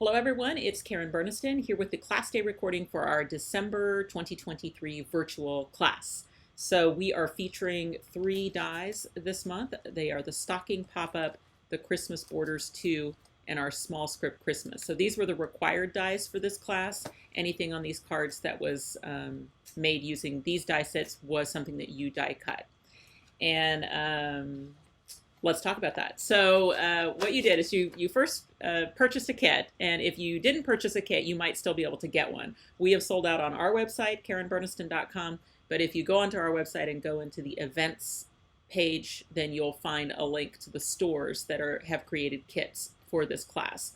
Hello everyone, it's Karen Burniston here with the class day recording for our December 2023 virtual class. So we are featuring 3 dies this month. They are the Stocking Pop-Up, the Christmas Borders 2, and our Small Script Christmas. So these were the required dies for this class. Anything on these cards that was made using these die sets was something that you die cut. And let's talk about that. So what you did is you first purchased a kit, and if you didn't purchase a kit, you might still be able to get one. We have sold out on our website, KarenBurniston.com, but if you go onto our website and go into the events page, then you'll find a link to the stores that have created kits for this class.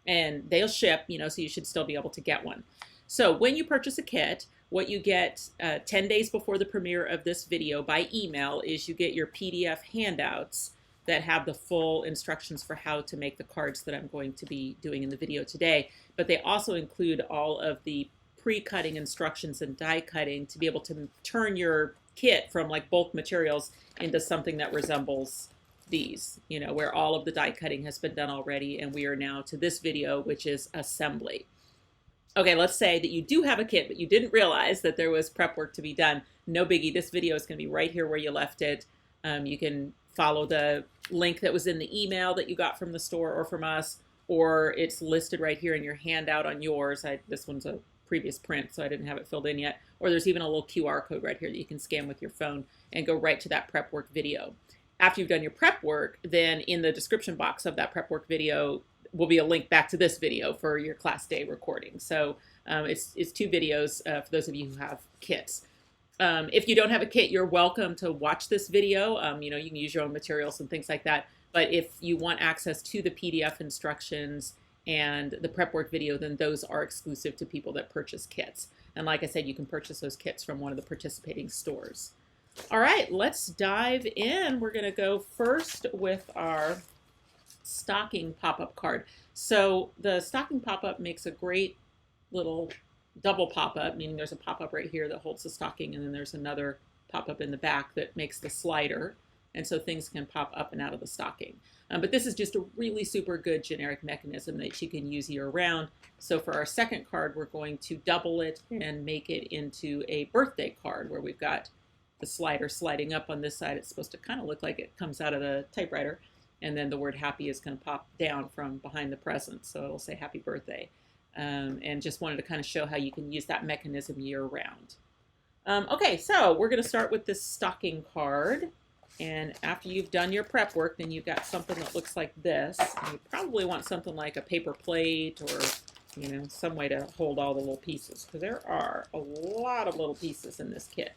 And they'll ship, so you should still be able to get one. So when you purchase a kit, what you get 10 days before the premiere of this video by email is you get your PDF handouts that have the full instructions for how to make the cards that I'm going to be doing in the video today. But they also include all of the pre-cutting instructions and die cutting to be able to turn your kit from like bulk materials into something that resembles these, where all of the die cutting has been done already, and we are now to this video, which is assembly. Okay, let's say that you do have a kit, but you didn't realize that there was prep work to be done. No biggie, this video is gonna be right here where you left it. You can follow the link that was in the email that you got from the store or from us, or it's listed right here in your handout on yours. This one's a previous print, so I didn't have it filled in yet. Or there's even a little QR code right here that you can scan with your phone and go right to that prep work video. After you've done your prep work, then in the description box of that prep work video will be a link back to this video for your class day recording. So it's 2 videos for those of you who have kits. If you don't have a kit, you're welcome to watch this video. You can use your own materials and things like that. But if you want access to the PDF instructions and the prep work video, then those are exclusive to people that purchase kits. And like I said, you can purchase those kits from one of the participating stores. All right, let's dive in. We're going to go first with our stocking pop-up card. So the stocking pop-up makes a great little double pop-up, meaning there's a pop-up right here that holds the stocking, and then there's another pop-up in the back that makes the slider, and so things can pop up and out of the stocking. But this is just a really super good generic mechanism that you can use year-round. So for our second card, we're going to double it and make it into a birthday card where we've got the slider sliding up on this side. It's supposed to kind of look like it comes out of the typewriter, and then the word happy is going to pop down from behind the present, so it'll say happy birthday. And just wanted to kind of show how you can use that mechanism year-round. Okay, so we're going to start with this stocking card. And after you've done your prep work, then you've got something that looks like this. And you probably want something like a paper plate or, some way to hold all the little pieces, because there are a lot of little pieces in this kit.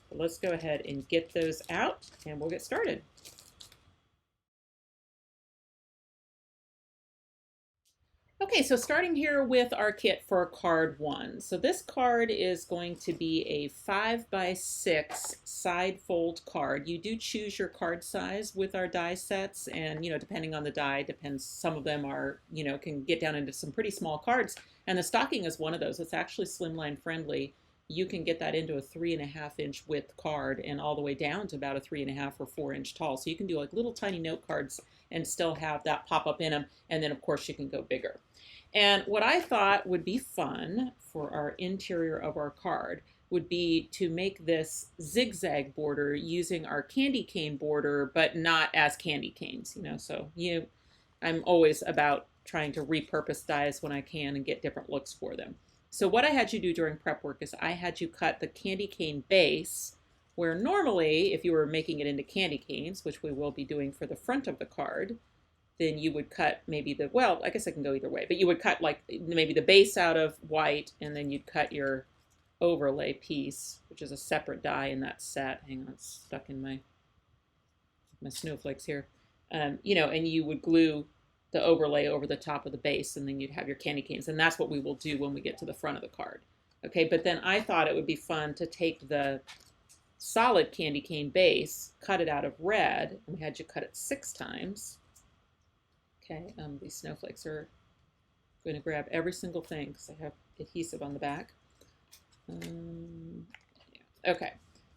So let's go ahead and get those out, and we'll get started. Okay, so starting here with our kit for card 1. So this card is going to be a 5x6 side fold card. You do choose your card size with our die sets, and depending on the die, some of them are, can get down into some pretty small cards, and the stocking is one of those. It's actually slimline friendly. You can get that into a 3.5-inch width card and all the way down to about a 3.5 or 4-inch tall. So you can do like little tiny note cards and still have that pop up in them, and then of course you can go bigger. And what I thought would be fun for our interior of our card would be to make this zigzag border using our candy cane border, but not as candy canes, So I'm always about trying to repurpose dies when I can and get different looks for them. So what I had you do during prep work is I had you cut the candy cane base, where normally if you were making it into candy canes, which we will be doing for the front of the card, then you would cut maybe I guess I can go either way, but you would cut like maybe the base out of white, and then you'd cut your overlay piece, which is a separate die in that set. Hang on, it's stuck in my snowflakes here. And you would glue the overlay over the top of the base, and then you'd have your candy canes, and that's what we will do when we get to the front of the card. Okay, but then I thought it would be fun to take the solid candy cane base, cut it out of red, and we had you cut it 6 times. Okay, these snowflakes are going to grab every single thing because I have adhesive on the back. Okay,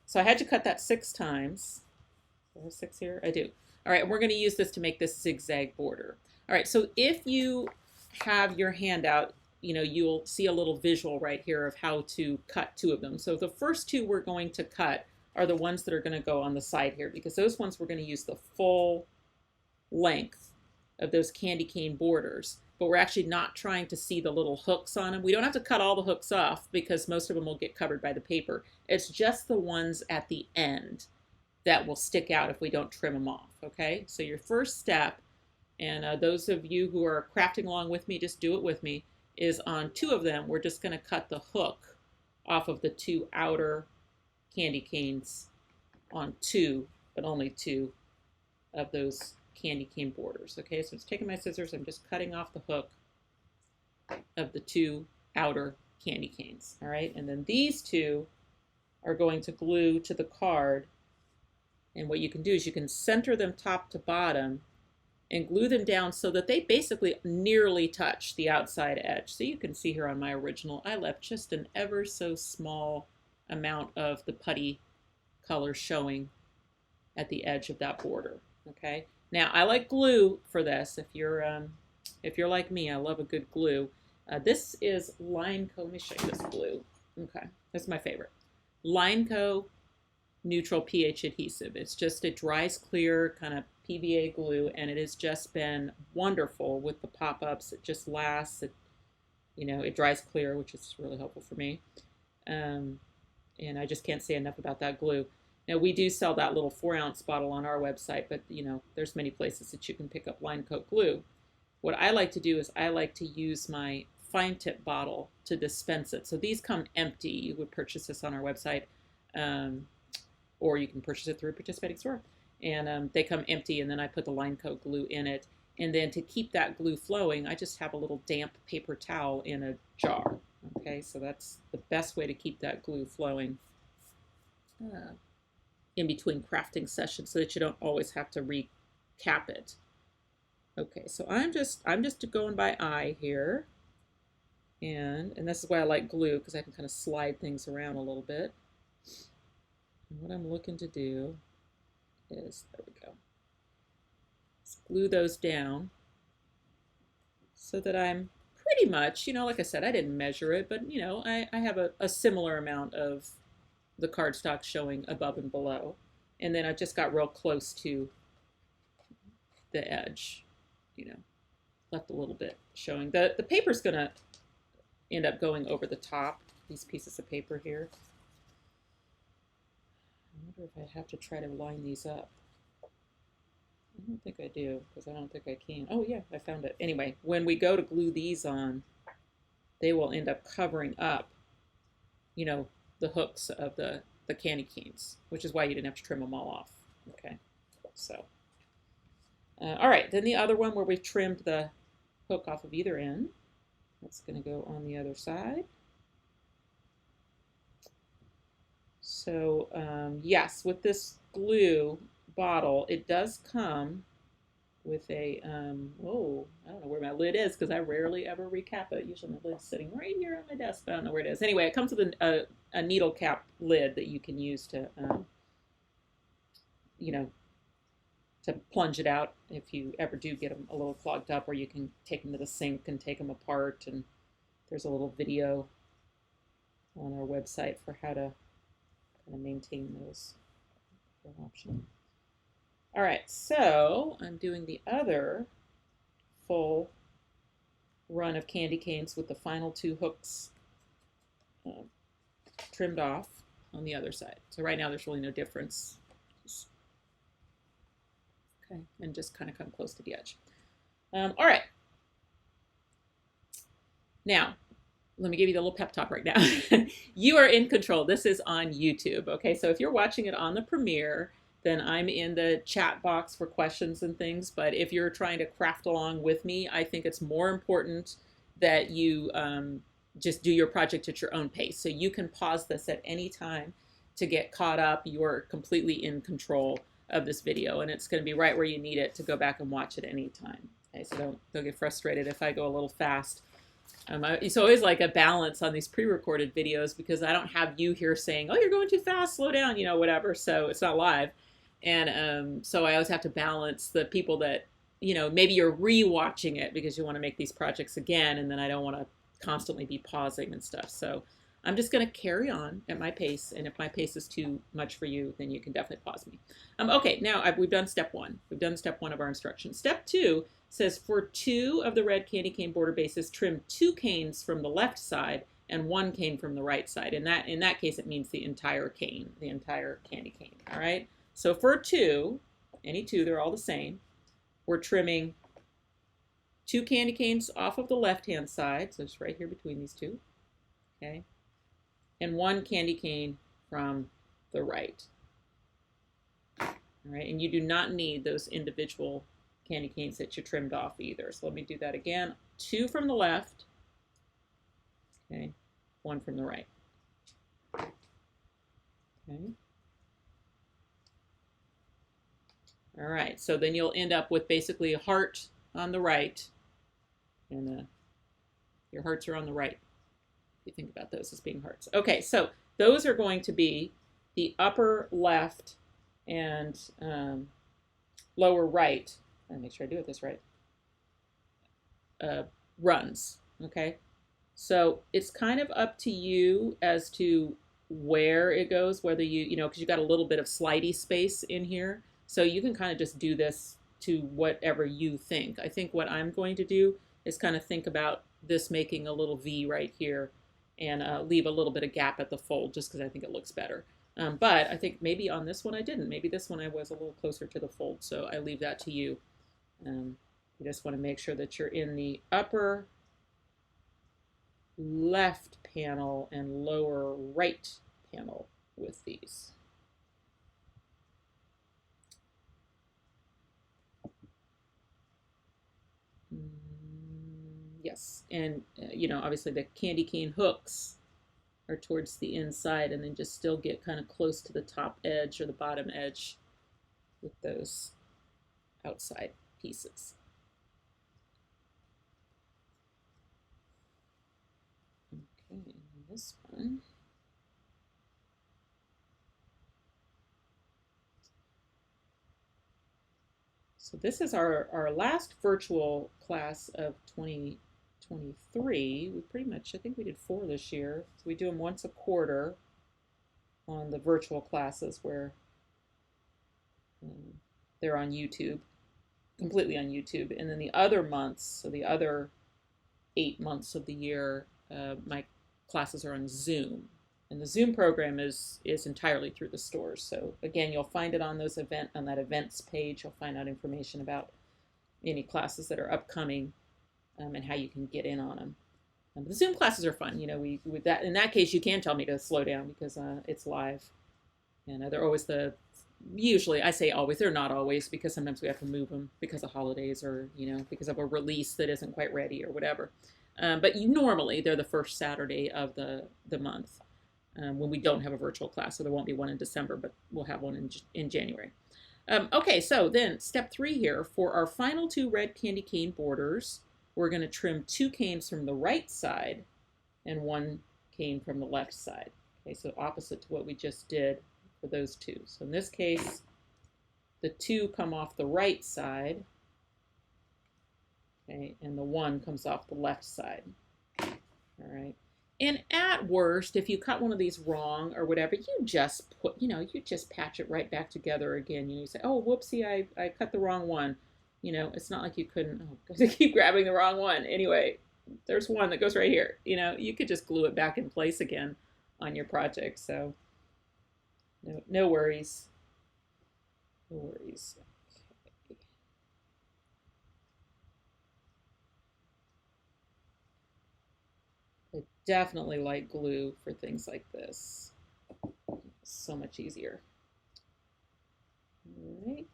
so I had to cut that 6 times. Do I have 6 here? I do. All right, and we're going to use this to make this zigzag border. All right, so if you have your handout, you'll see a little visual right here of how to cut two of them. So the first two we're going to cut are the ones that are going to go on the side here, because those ones we're going to use the full length of those candy cane borders, but we're actually not trying to see the little hooks on them. We don't have to cut all the hooks off because most of them will get covered by the paper. It's just the ones at the end that will stick out if we don't trim them off, okay? So your first step, and those of you who are crafting along with me, just do it with me, is on two of them, we're just going to cut the hook off of the two outer candy canes on two, but only two of those candy cane borders. Okay, so I'm just taking my scissors, I'm just cutting off the hook of the two outer candy canes. All right, and then these two are going to glue to the card. And what you can do is you can center them top to bottom and glue them down so that they basically nearly touch the outside edge. So you can see here on my original, I left just an ever so small amount of the putty color showing at the edge of that border. Okay, now I like glue for this. If you're like me, I love a good glue. This is LINECO. Let me show you this glue. Okay, that's my favorite. LINECO neutral pH adhesive. It's just, it dries clear kind of PVA glue, and it has just been wonderful with the pop-ups. It just lasts. It dries clear, which is really helpful for me. And I just can't say enough about that glue. Now, we do sell that little 4-ounce bottle on our website, but there's many places that you can pick up LINECO glue. What I like to do is I like to use my fine tip bottle to dispense it. So these come empty. You would purchase this on our website, or you can purchase it through a participating store. And they come empty, and then I put the LINECO glue in it. And then to keep that glue flowing, I just have a little damp paper towel in a jar. Okay, so that's the best way to keep that glue flowing in between crafting sessions, so that you don't always have to recap it. Okay, so I'm just going by eye here, and this is why I like glue, because I can kind of slide things around a little bit. And what I'm looking to do is, there we go, just glue those down so that I'm pretty much, like I said, I didn't measure it, but I have a similar amount of the cardstock showing above and below, and then I just got real close to the edge, left a little bit showing. The paper's gonna end up going over the top, these pieces of paper here. I wonder if I have to try to line these up. I don't think I do, because I don't think I can. Oh yeah, I found it. Anyway, when we go to glue these on, they will end up covering up, the hooks of the candy canes, which is why you didn't have to trim them all off. Okay, so all right, then the other one where we've trimmed the hook off of either end, that's going to go on the other side. So yes, with this glue bottle, it does come with a, oh, I don't know where my lid is, because I rarely ever recap it. Usually my lid's sitting right here on my desk, but I don't know where it is. Anyway, it comes with a needle cap lid that you can use to, to plunge it out if you ever do get them a little clogged up, or you can take them to the sink and take them apart. And there's a little video on our website for how to kind of maintain those. Option. All right, so I'm doing the other full run of candy canes with the final two hooks trimmed off on the other side. So right now there's really no difference. Okay, and just kind of come close to the edge. All right. Now, let me give you the little pep talk right now. You are in control. This is on YouTube, okay? So if you're watching it on the Premiere, then I'm in the chat box for questions and things. But if you're trying to craft along with me, I think it's more important that you just do your project at your own pace. So you can pause this at any time to get caught up. You're completely in control of this video, and it's going to be right where you need it to go back and watch it any time. Okay, so don't get frustrated if I go a little fast. It's always like a balance on these pre-recorded videos, because I don't have you here saying, oh, you're going too fast, slow down, whatever. So it's not live. And so I always have to balance the people that you know, maybe you're re-watching it because you want to make these projects again, and then I don't want to constantly be pausing and stuff. So I'm just going to carry on at my pace, and if my pace is too much for you, then you can definitely pause me. Okay, now we've done step one. We've done step one of our instructions. Step two says for 2 of the red candy cane border bases, trim 2 canes from the left side and 1 cane from the right side. In that case, it means the entire cane, the entire candy cane. All right. So for 2, any 2, they're all the same. We're trimming 2 candy canes off of the left-hand side, so it's right here between these 2, okay, and 1 candy cane from the right. All right, and you do not need those individual candy canes that you trimmed off either. So let me do that again. 2 from the left, okay, 1 from the right. Okay. All right, so then you'll end up with basically a heart on the right, and your hearts are on the right. If you think about those as being hearts. Okay, so those are going to be the upper left and lower right. Let me make sure I do this right. Runs, okay? So it's kind of up to you as to where it goes, whether you know, because you got a little bit of slidey space in here. So you can kind of just do this to whatever you think. I think what I'm going to do is kind of think about this making a little V right here and leave a little bit of gap at the fold just because I think it looks better. But I think maybe on this one I didn't. Maybe this one I was a little closer to the fold, so I leave that to you. You just want to make sure that you're in the upper left panel and lower right panel with these. Yes, and you know, obviously the candy cane hooks are towards the inside, and then just still get kind of close to the top edge or the bottom edge with those outside pieces. Okay, this one. So this is our last virtual class of 2023. We pretty much, I think we did 4 this year. So we do them once a quarter on the virtual classes where they're on YouTube, completely on YouTube. And then the other months, so the other 8 months of the year, my classes are on Zoom. And the Zoom program is entirely through the stores. So again, you'll find it on on that events page. You'll find out information about any classes that are upcoming and how you can get in on them. The Zoom classes are fun. You know, with that, in that case, you can tell me to slow down because it's live. And they're always usually, I say always, they're not always, because sometimes we have to move them because of holidays or, you know, because of a release that isn't quite ready or whatever. But normally they're the first Saturday of the month. When we don't have a virtual class, so there won't be one in December, but we'll have one in January. Okay, so then step 3 here, for our final 2 red candy cane borders, we're going to trim 2 canes from the right side and 1 cane from the left side. Okay, so opposite to what we just did for those 2. So in this case, the 2 come off the right side, okay, and the 1 comes off the left side. All right. And at worst, if you cut one of these wrong or whatever, you just patch it right back together again. You say, oh, whoopsie, I cut the wrong one. You know, it's not like you couldn't, because I keep grabbing the wrong one. Anyway, there's one that goes right here. You know, you could just glue it back in place again on your project. So no worries. No worries. I definitely like glue for things like this. So much easier. All right.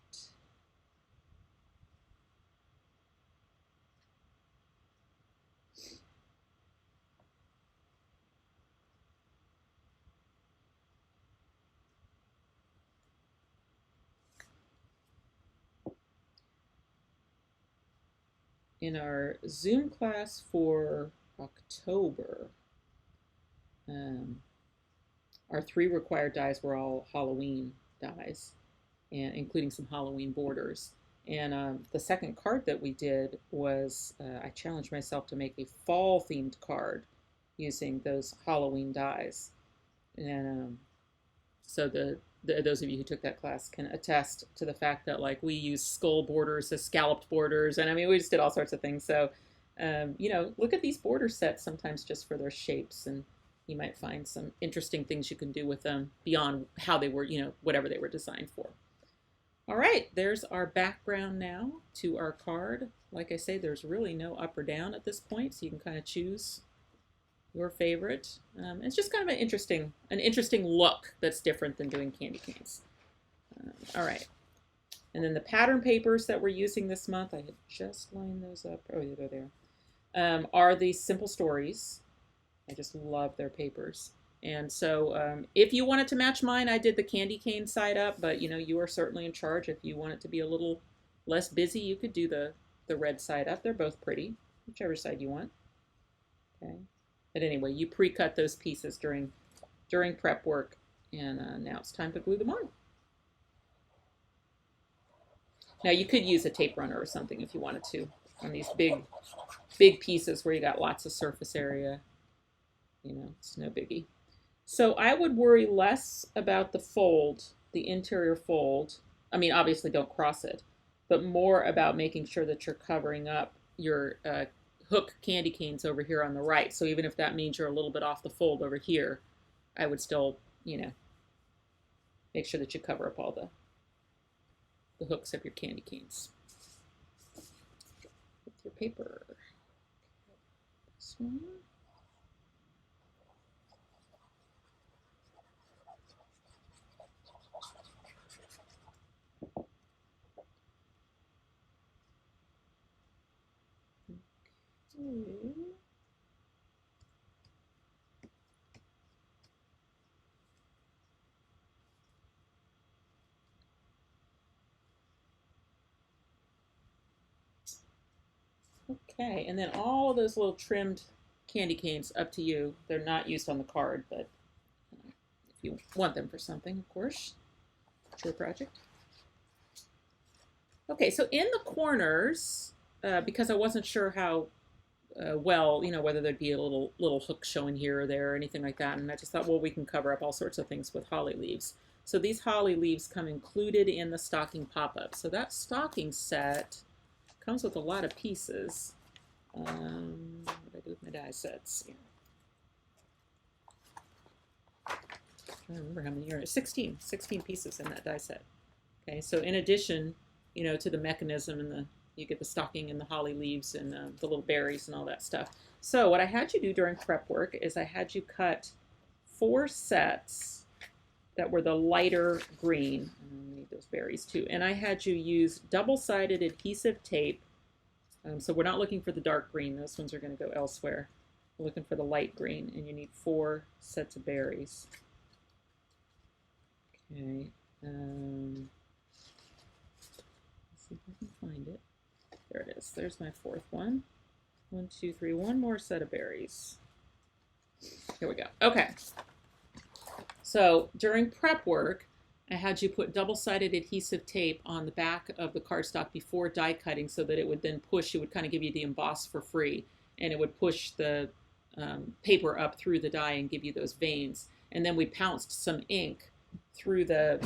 In our Zoom class for October, our 3 required dies were all Halloween dies, and including some Halloween borders. And the second card that we did was I challenged myself to make a fall themed card using those Halloween dies. And so those of you who took that class can attest to the fact that like we use skull borders as scalloped borders, and I mean we just did all sorts of things. So you know, look at these border sets sometimes just for their shapes, and you might find some interesting things you can do with them beyond how they were, you know, whatever they were designed for. All right, there's our background now to our card. Like I say, there's really no up or down at this point, so you can kind of choose your favorite. It's just kind of an interesting look that's different than doing candy canes. All right, and then the pattern papers that we're using this month, I had just lined those up. Oh, yeah, they're there. Are these Simple Stories. I just love their papers. And so if you wanted to match mine, I did the candy cane side up, but you know, you are certainly in charge. If you want it to be a little less busy, you could do the red side up. They're both pretty, whichever side you want. Okay. But anyway, you pre-cut those pieces during prep work, and now it's time to glue them on. Now you could use a tape runner or something if you wanted to on these big pieces where you got lots of surface area. You know, it's no biggie. So I would worry less about the fold, the interior fold. I mean, obviously don't cross it, but more about making sure that you're covering up your hook candy canes over here on the right. So even if that means you're a little bit off the fold over here, I would still, you know, make sure that you cover up all the hooks of your candy canes. With your paper. This one. Okay, and then all those little trimmed candy canes, up to you. They're not used on the card, but if you want them for something, of course, it's your project. Okay, so in the corners, because I wasn't sure how well, you know, whether there'd be a little hook showing here or there or anything like that, and I just thought, well, we can cover up all sorts of things with holly leaves. So these holly leaves come included in the stocking pop-up. So that stocking set comes with a lot of pieces. What did I do with my die sets? Here. I don't remember how many are 16 pieces in that die set. Okay, so in addition, you know, to the mechanism and you get the stocking and the holly leaves and the little berries and all that stuff. So what I had you do during prep work is I had you cut 4 sets that were the lighter green. I need those berries too. And I had you use double-sided adhesive tape. So we're not looking for the dark green. Those ones are going to go elsewhere. We're looking for the light green, and you need 4 sets of berries. Okay. Let's see if I can find it. There it is. There's my 4th one. 1, 2, 3. One more set of berries. Here we go. Okay. So during prep work, I had you put double-sided adhesive tape on the back of the cardstock before die cutting so that it would then push, it would kind of give you the emboss for free, and it would push the paper up through the die and give you those veins. And then we pounced some ink through the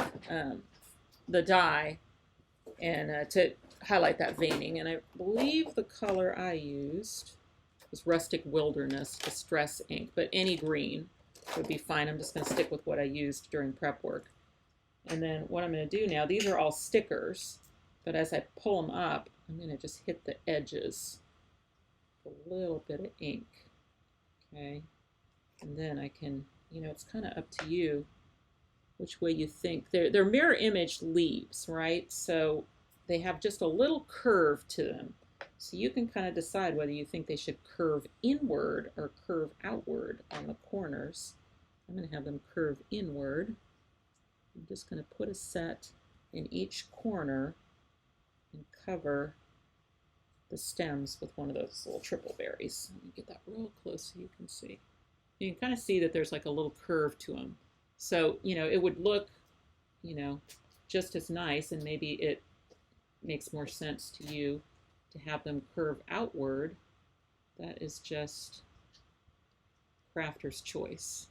die and to highlight that veining. And I believe the color I used was Rustic Wilderness Distress ink, but any green would be fine. I'm just going to stick with what I used during prep work. And then what I'm going to do now, these are all stickers, but as I pull them up, I'm going to just hit the edges with a little bit of ink. Okay. And then I can, you know, it's kind of up to you which way you think. They're mirror image leaves, right? So they have just a little curve to them. So you can kind of decide whether you think they should curve inward or curve outward on the corners. I'm going to have them curve inward. I'm just going to put a set in each corner and cover the stems with one of those little triple berries. Let me get that real close so you can see. You can kind of see that there's like a little curve to them. So, you know, it would look, you know, just as nice, and maybe it makes more sense to you to have them curve outward, that is just crafter's choice,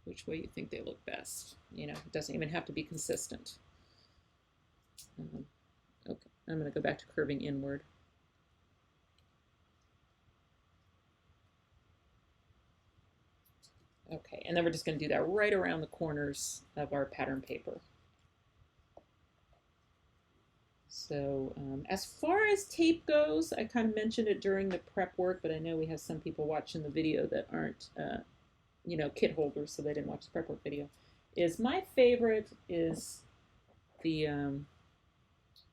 which way you think they look best. You know, it doesn't even have to be consistent. Okay, I'm going to go back to curving inward. Okay, and then we're just going to do that right around the corners of our pattern paper. So as far as tape goes, I kind of mentioned it during the prep work, but I know we have some people watching the video that aren't, you know, kit holders, so they didn't watch the prep work video. My favorite is the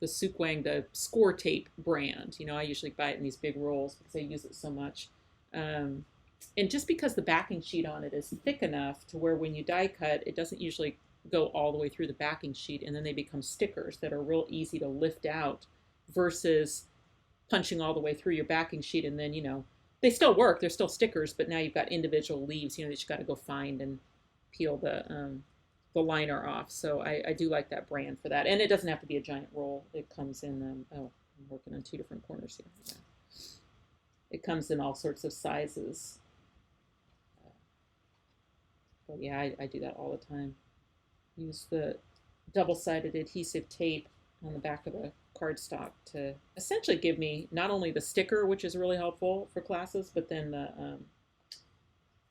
Sukwang, the Score Tape brand. You know, I usually buy it in these big rolls because I use it so much. And just because the backing sheet on it is thick enough to where when you die cut, it doesn't usually go all the way through the backing sheet, and then they become stickers that are real easy to lift out versus punching all the way through your backing sheet, and then, you know, they still work, they're still stickers, but now you've got individual leaves, you know, that you got to go find and peel the liner off. So I do like that brand for that, and it doesn't have to be a giant roll. It comes in oh, I'm working on two different corners here. Yeah. It comes in all sorts of sizes. But yeah, I do that all the time. Use the double-sided adhesive tape on the back of the cardstock to essentially give me not only the sticker, which is really helpful for classes, but then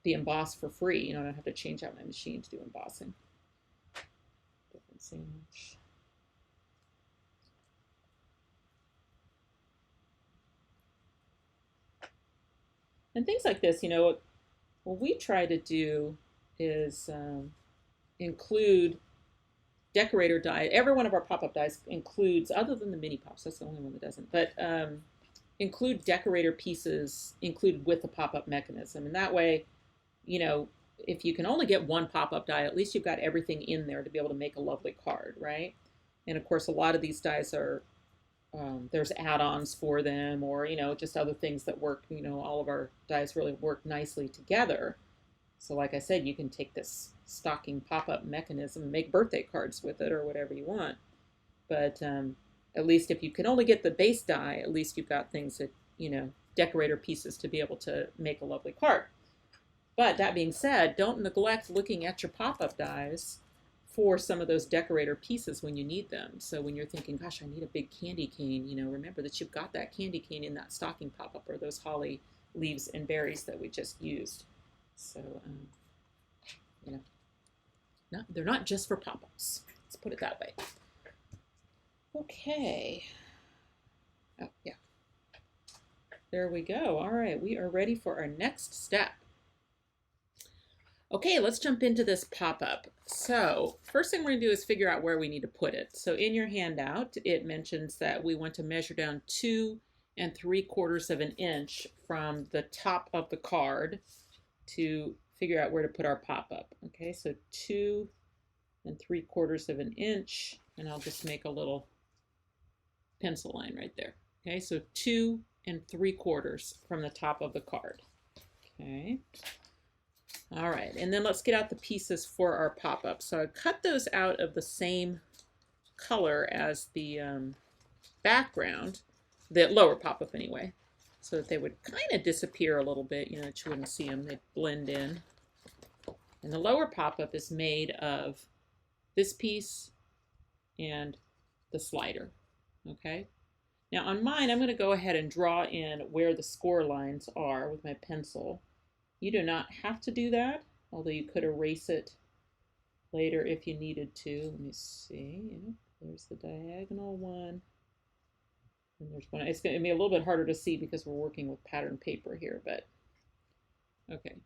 the emboss for free. You know, I don't have to change out my machine to do embossing. Different sandwich. And things like this, you know, what we try to do is include decorator die. Every one of our pop-up dies includes, other than the mini pops, that's the only one that doesn't, but include decorator pieces included with the pop-up mechanism. And that way, you know, if you can only get one pop-up die, at least you've got everything in there to be able to make a lovely card, right? And of course, a lot of these dies are, there's add-ons for them, or, you know, just other things that work. You know, all of our dies really work nicely together. So like I said, you can take this stocking pop-up mechanism and make birthday cards with it or whatever you want. But at least if you can only get the base die, at least you've got things that, you know, decorator pieces to be able to make a lovely card. But that being said, don't neglect looking at your pop-up dies for some of those decorator pieces when you need them. So when you're thinking, gosh, I need a big candy cane, you know, remember that you've got that candy cane in that stocking pop-up, or those holly leaves and berries that we just used. So, you know, they're not just for pop-ups. Let's put it that way. Okay. Oh, yeah. There we go. All right, we are ready for our next step. Okay, let's jump into this pop-up. So first thing we're going to do is figure out where we need to put it. So in your handout, it mentions that we want to measure down 2 3/4 of an inch from the top of the card to figure out where to put our pop-up. Okay, so 2 3/4 of an inch, and I'll just make a little pencil line right there. Okay, so 2 3/4 from the top of the card. Okay. All right, and then let's get out the pieces for our pop-up. So I cut those out of the same color as the background, the lower pop-up anyway, so that they would kind of disappear a little bit, you know, that you wouldn't see them. They'd blend in. And the lower pop-up is made of this piece and the slider, okay? Now on mine, I'm going to go ahead and draw in where the score lines are with my pencil. You do not have to do that, although you could erase it later if you needed to. Let me see. Yep, there's the diagonal one. And there's one. It's going to be a little bit harder to see because we're working with pattern paper here, but okay.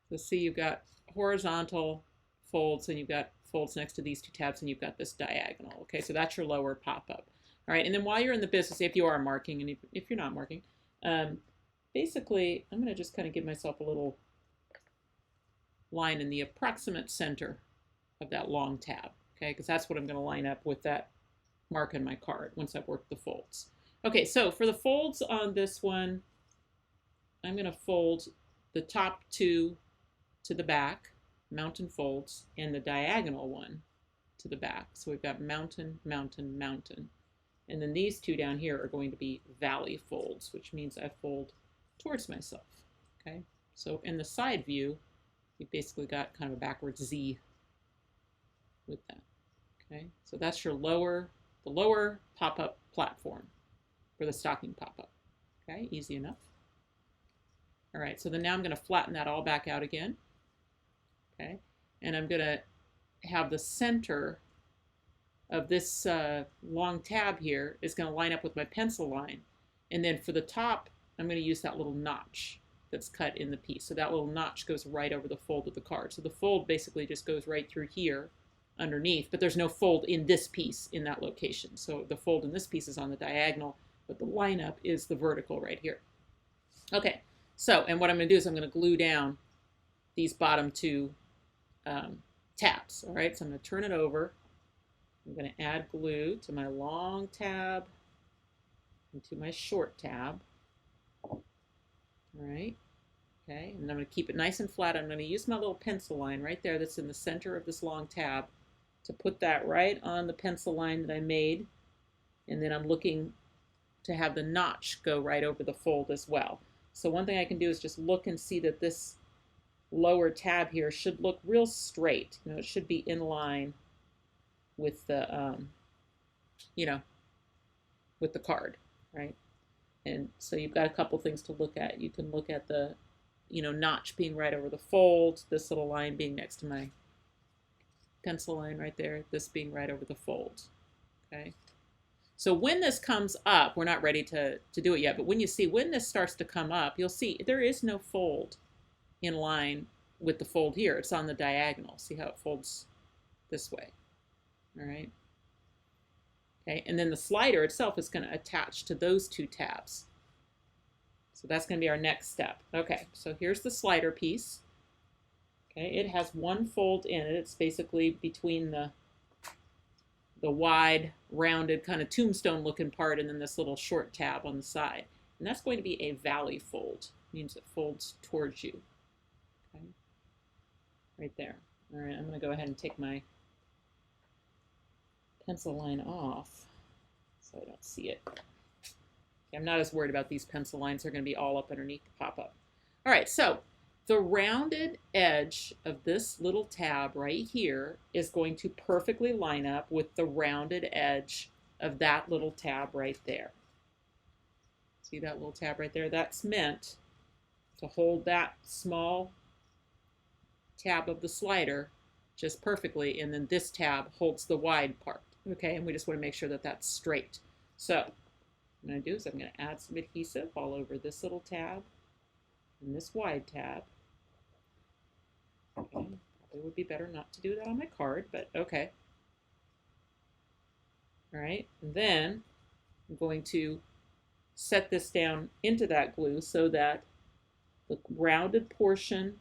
So see, you've got horizontal folds, and you've got folds next to these two tabs, and you've got this diagonal. Okay, so that's your lower pop-up. All right, and then while you're in the business, if you are marking, and if you're not marking, basically, I'm going to just kind of give myself a little line in the approximate center of that long tab, okay? Because that's what I'm going to line up with that mark on my card once I've worked the folds. Okay, so for the folds on this one, I'm going to fold the top 2 to the back, mountain folds, and the diagonal one to the back. So we've got mountain, mountain, mountain. And then these two down here are going to be valley folds, which means I fold towards myself. Okay, so in the side view, you basically got kind of a backwards Z with that. Okay, so that's your the lower pop-up platform for the stocking pop-up. Okay, easy enough. All right, so then now I'm going to flatten that all back out again. Okay, and I'm going to have the center of this long tab here is going to line up with my pencil line. And then for the top, I'm going to use that little notch that's cut in the piece. So that little notch goes right over the fold of the card. So the fold basically just goes right through here underneath, but there's no fold in this piece in that location. So the fold in this piece is on the diagonal, but the lineup is the vertical right here. Okay, so, and what I'm going to do is I'm going to glue down these bottom two tabs. All right, so I'm going to turn it over. I'm going to add glue to my long tab and to my short tab. All right, okay, and I'm going to keep it nice and flat. I'm going to use my little pencil line right there that's in the center of this long tab to put that right on the pencil line that I made. And then I'm looking to have the notch go right over the fold as well. So one thing I can do is just look and see that this lower tab here should look real straight. You know, it should be in line with the, you know, with the card, right? And so you've got a couple things to look at. You can look at the, you know, notch being right over the fold, this little line being next to my pencil line right there, this being right over the fold, okay? So when this comes up, we're not ready to do it yet, but when this starts to come up, you'll see there is no fold in line with the fold here. It's on the diagonal. See how it folds this way, all right? Okay, and then the slider itself is going to attach to those two tabs. So that's going to be our next step. Okay, so here's the slider piece. Okay, it has one fold in it. It's basically between the wide, rounded, kind of tombstone looking part and then this little short tab on the side. And that's going to be a valley fold. It means it folds towards you. Okay, right there. All right, I'm going to go ahead and take my pencil line off so I don't see it. Okay, I'm not as worried about these pencil lines. They're going to be all up underneath the pop-up. All right, so the rounded edge of this little tab right here is going to perfectly line up with the rounded edge of that little tab right there. See that little tab right there? That's meant to hold that small tab of the slider just perfectly, and then this tab holds the wide part. Okay, and we just want to make sure that that's straight. So what I'm going to do is I'm going to add some adhesive all over this little tab and this wide tab. Okay, probably would be better not to do that on my card, but okay. All right, and then I'm going to set this down into that glue so that the rounded portion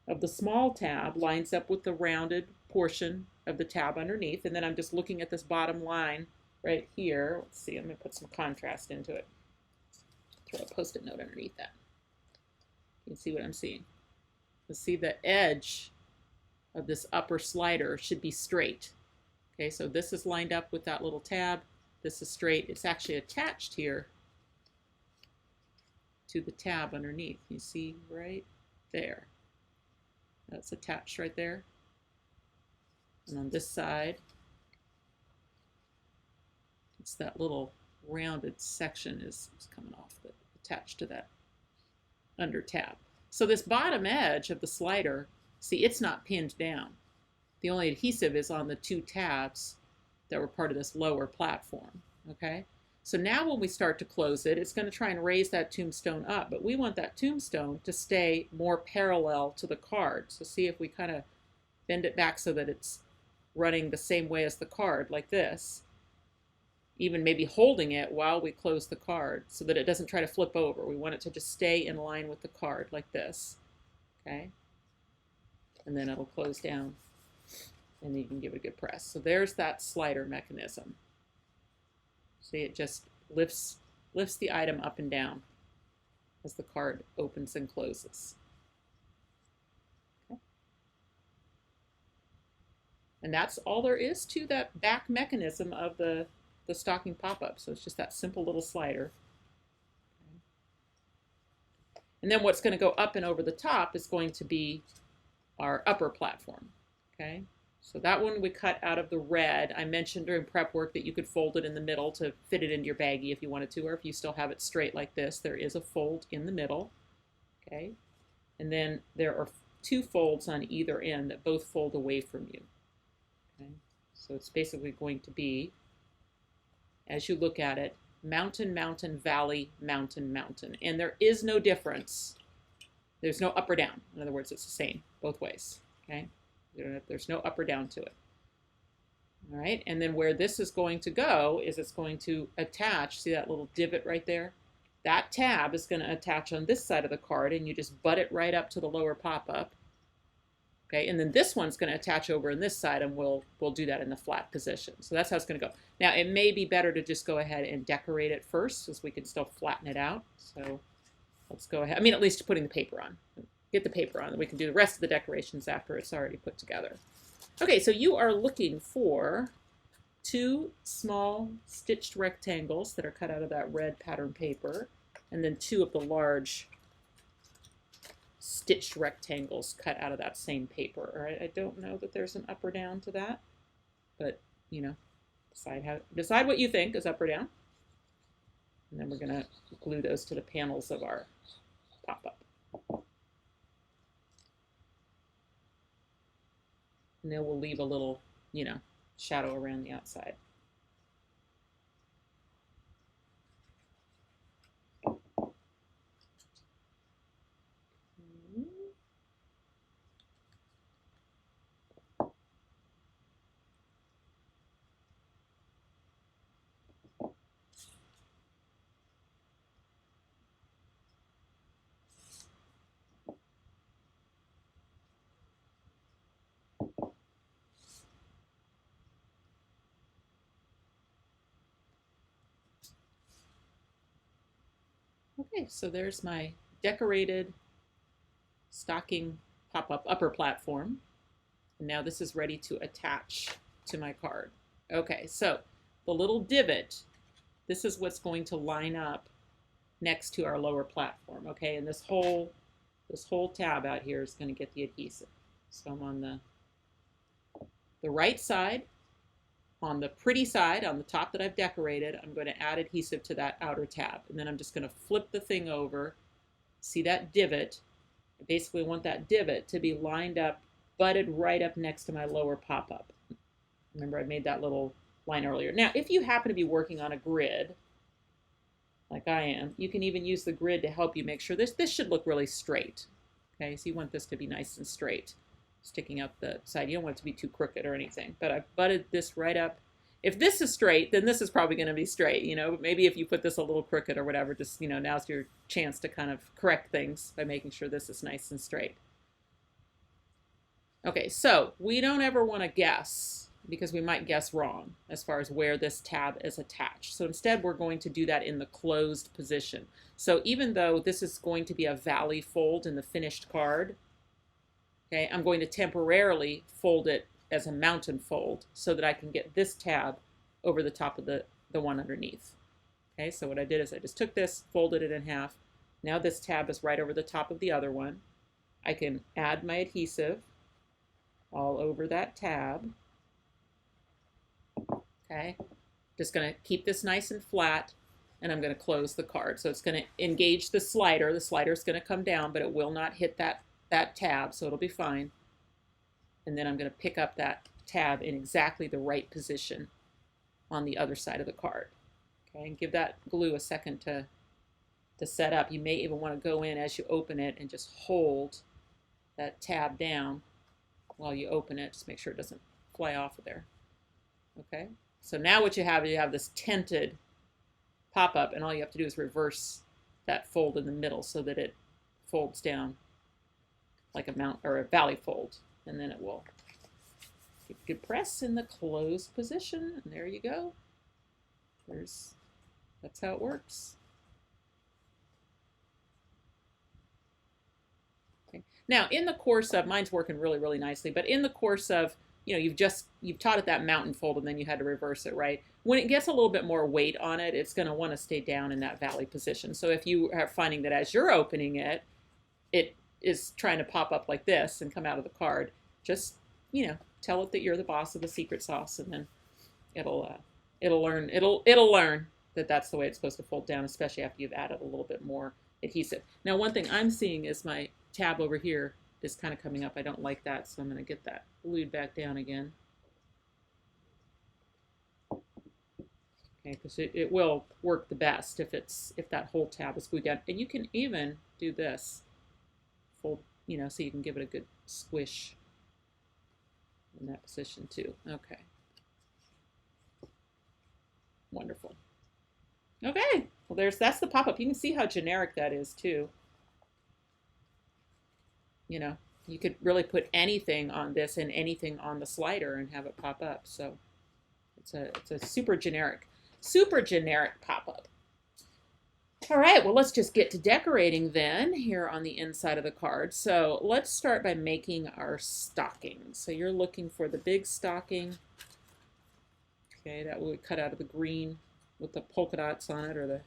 of the small tab lines up with the rounded portion of the tab underneath, and then I'm just looking at this bottom line right here. Let's see, I'm going to put some contrast into it. Throw a Post-it note underneath that. You can see what I'm seeing. You'll see the edge of this upper slider should be straight. Okay, so this is lined up with that little tab. This is straight. It's actually attached here to the tab underneath. You see right there. That's attached right there. And on this side, it's that little rounded section is coming off, but attached to that under tab. So this bottom edge of the slider, see, it's not pinned down. The only adhesive is on the two tabs that were part of this lower platform, okay? So now when we start to close it, it's going to try and raise that tombstone up, but we want that tombstone to stay more parallel to the card. So see if we kind of bend it back so that it's running the same way as the card, like this. Even maybe holding it while we close the card so that it doesn't try to flip over. We want it to just stay in line with the card like this, okay? And then it'll close down and you can give it a good press. So there's that slider mechanism. See, it just lifts the item up and down as the card opens and closes. Okay. And that's all there is to that back mechanism of the the stocking pop-up. So it's just that simple little slider. And then what's going to go up and over the top is going to be our upper platform. Okay, so that one we cut out of the red. I mentioned during prep work that you could fold it in the middle to fit it into your baggie if you wanted to, or if you still have it straight like this, there is a fold in the middle. Okay, and then there are 2 folds on either end that both fold away from you. Okay, so it's basically going to be, as you look at it, mountain, mountain, valley, mountain, mountain. And there is no difference. There's no up or down. In other words, it's the same both ways. Okay? There's no up or down to it. All right? And then where this is going to go is it's going to attach, see that little divot right there? That tab is going to attach on this side of the card, and you just butt it right up to the lower pop-up. Okay, and then this one's going to attach over in this side, and we'll do that in the flat position. So that's how it's going to go. Now, it may be better to just go ahead and decorate it first, since we can still flatten it out. So let's go ahead. I mean, at least putting the paper on. Get the paper on, and we can do the rest of the decorations after it's already put together. Okay, so you are looking for 2 small stitched rectangles that are cut out of that red pattern paper, and then 2 of the large stitched rectangles cut out of that same paper. All right, I don't know that there's an up or down to that, but you know, decide what you think is up or down. And then we're going to glue those to the panels of our pop-up. And then we'll leave a little, you know, shadow around the outside. Okay, so there's my decorated stocking pop-up upper platform. And now this is ready to attach to my card. Okay, so the little divot, this is what's going to line up next to our lower platform. Okay, and this whole tab out here is going to get the adhesive. So I'm on the right side. On the pretty side, on the top that I've decorated, I'm going to add adhesive to that outer tab. And then I'm just going to flip the thing over. See that divot? I basically want that divot to be lined up, butted right up next to my lower pop-up. Remember, I made that little line earlier. Now, if you happen to be working on a grid, like I am, you can even use the grid to help you make sure this should look really straight. Okay, so you want this to be nice and straight, sticking up the side. You don't want it to be too crooked or anything. But I've butted this right up. If this is straight, then this is probably going to be straight, you know. But maybe if you put this a little crooked or whatever, just, you know, now's your chance to kind of correct things by making sure this is nice and straight. Okay, so we don't ever want to guess, because we might guess wrong as far as where this tab is attached. So instead, we're going to do that in the closed position. So even though this is going to be a valley fold in the finished card, okay, I'm going to temporarily fold it as a mountain fold so that I can get this tab over the top of the one underneath. Okay, so what I did is I just took this, folded it in half. Now this tab is right over the top of the other one. I can add my adhesive all over that tab. Okay, just going to keep this nice and flat, and I'm going to close the card. So it's going to engage the slider. The slider is going to come down, but it will not hit that tab, so it'll be fine. And then I'm going to pick up that tab in exactly the right position on the other side of the card. Okay, and give that glue a second to set up. You may even want to go in as you open it and just hold that tab down while you open it. Just make sure it doesn't fly off of there. Okay, so now what you have this tented pop-up, and all you have to do is reverse that fold in the middle so that it folds down like a mount or a valley fold, and then it will give a good press in the closed position, and there you go. That's how it works. Okay. Now, in the course of, mine's working really, really nicely, but in the course of you know, you've taught it that mountain fold and then you had to reverse it, right? When it gets a little bit more weight on it, it's going to want to stay down in that valley position. So if you are finding that as you're opening it, it is trying to pop up like this and come out of the card, just, you know, tell it that you're the boss of the secret sauce, and then it'll learn that that's the way it's supposed to fold down, especially after you've added a little bit more adhesive. Now, one thing I'm seeing is my tab over here is kind of coming up. I don't like that, so I'm going to get that glued back down again. Okay, because it will work the best if that whole tab is glued down. And you can even do this, fold, you know, so you can give it a good squish in that position too. Okay. Wonderful. Okay, well that's the pop-up. You can see how generic that is too. You know, you could really put anything on this and anything on the slider and have it pop up. So it's a super generic pop-up. All right, well, let's just get to decorating then here on the inside of the card. So let's start by making our stocking. So you're looking for the big stocking. Okay, that will cut out of the green with the polka dots on it,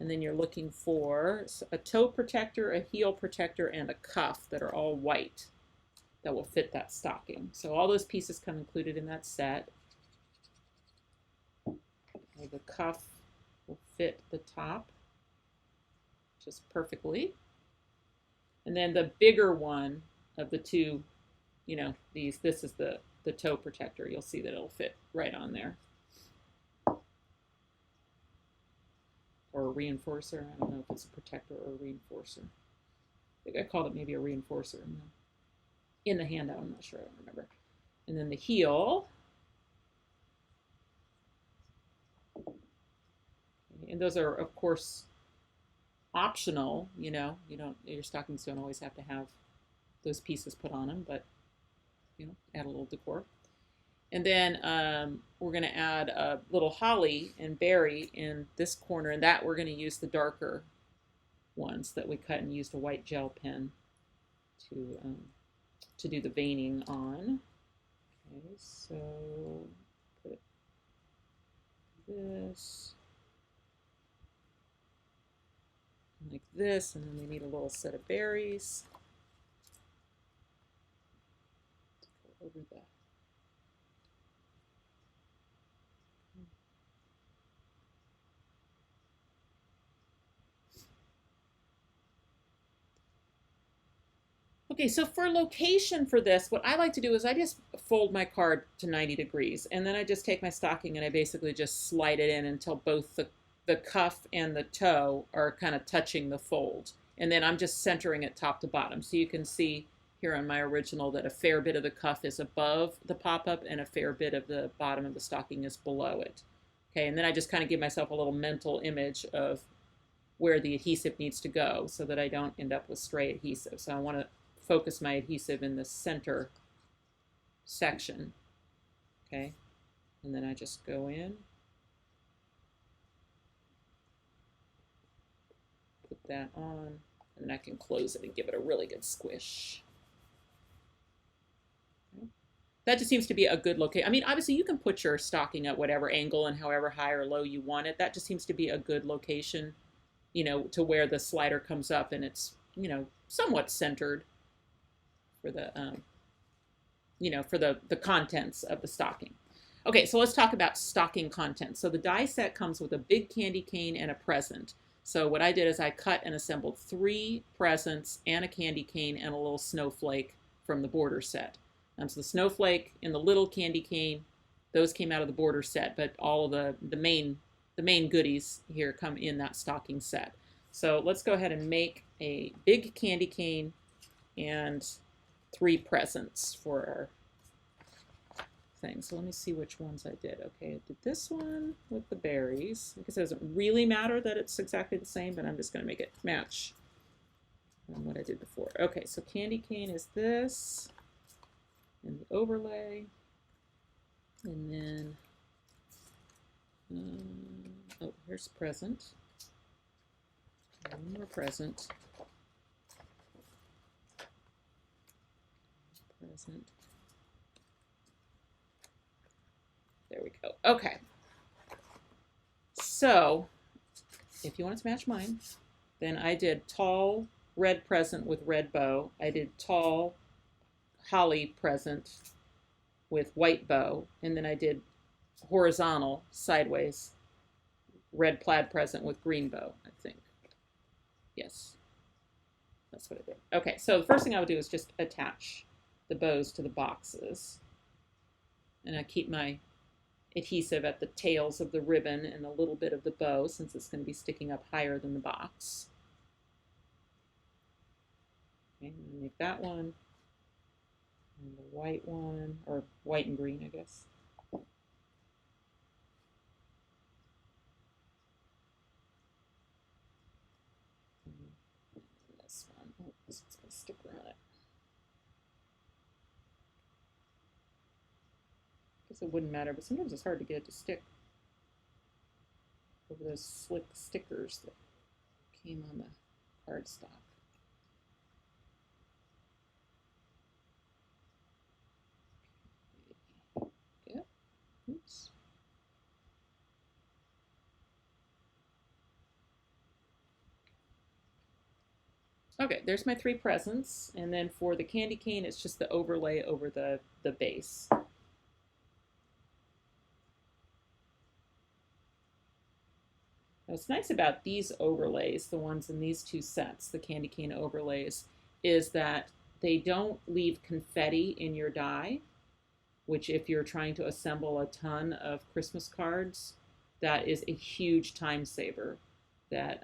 and then you're looking for a toe protector, a heel protector, and a cuff that are all white that will fit that stocking. So all those pieces come included in that set. Okay, the cuff will fit the top just perfectly. And then the bigger one of the two, you know, this is the toe protector. You'll see that it'll fit right on there. Or a reinforcer. I don't know if it's a protector or a reinforcer. I think I called it maybe a reinforcer in the handout. I'm not sure. I don't remember. And then the heel. And those are, of course, optional. You know, your stockings don't always have to have those pieces put on them, but you know, add a little decor. And then we're going to add a little holly and berry in this corner, and that we're going to use the darker ones that we cut and used a white gel pen to do the veining on. Okay, so put this like this, and then we need a little set of berries to go over that. Okay, so for location for this, what I like to do is I just fold my card to 90 degrees, and then I just take my stocking and I basically just slide it in until both the cuff and the toe are kind of touching the fold. And then I'm just centering it top to bottom. So you can see here on my original that a fair bit of the cuff is above the pop-up and a fair bit of the bottom of the stocking is below it. Okay, and then I just kind of give myself a little mental image of where the adhesive needs to go so that I don't end up with stray adhesive. So I want to focus my adhesive in the center section. Okay, and then I just go in, put that on, and then I can close it and give it a really good squish. Okay. That just seems to be a good location. I mean, obviously you can put your stocking at whatever angle and however high or low you want it. That just seems to be a good location, you know, to where the slider comes up and it's, you know, somewhat centered for the, you know, for the contents of the stocking. Okay, so let's talk about stocking contents. So the die set comes with a big candy cane and a present. So what I did is I cut and assembled 3 presents and a candy cane and a little snowflake from the border set. So the snowflake and the little candy cane, those came out of the border set, but all of the main goodies here come in that stocking set. So let's go ahead and make a big candy cane and 3 presents for our thing. So let me see which ones I did. Okay, I did this one with the berries. I guess it doesn't really matter that it's exactly the same, but I'm just going to make it match what I did before. Okay, so candy cane is this, and the overlay, and then, oh, here's present. One more present. Present. go. Okay. So, if you want to match mine, then I did tall red present with red bow. I did tall holly present with white bow. And then I did horizontal, sideways, red plaid present with green bow, I think. Yes. That's what I did. Okay, so the first thing I would do is just attach the bows to the boxes. And I keep my adhesive at the tails of the ribbon and a little bit of the bow since it's going to be sticking up higher than the box. Okay, I'm going to make that one. And the white one, or white and green, I guess. This one. Oh, this one's going to stick around it. I guess it wouldn't matter, but sometimes it's hard to get it to stick over those slick stickers that came on the cardstock. Yep. Oops. Okay, there's my 3 presents, and then for the candy cane, it's just the overlay over the base. What's nice about these overlays, the ones in these 2 sets, the candy cane overlays, is that they don't leave confetti in your die, which if you're trying to assemble a ton of Christmas cards, that is a huge time saver. That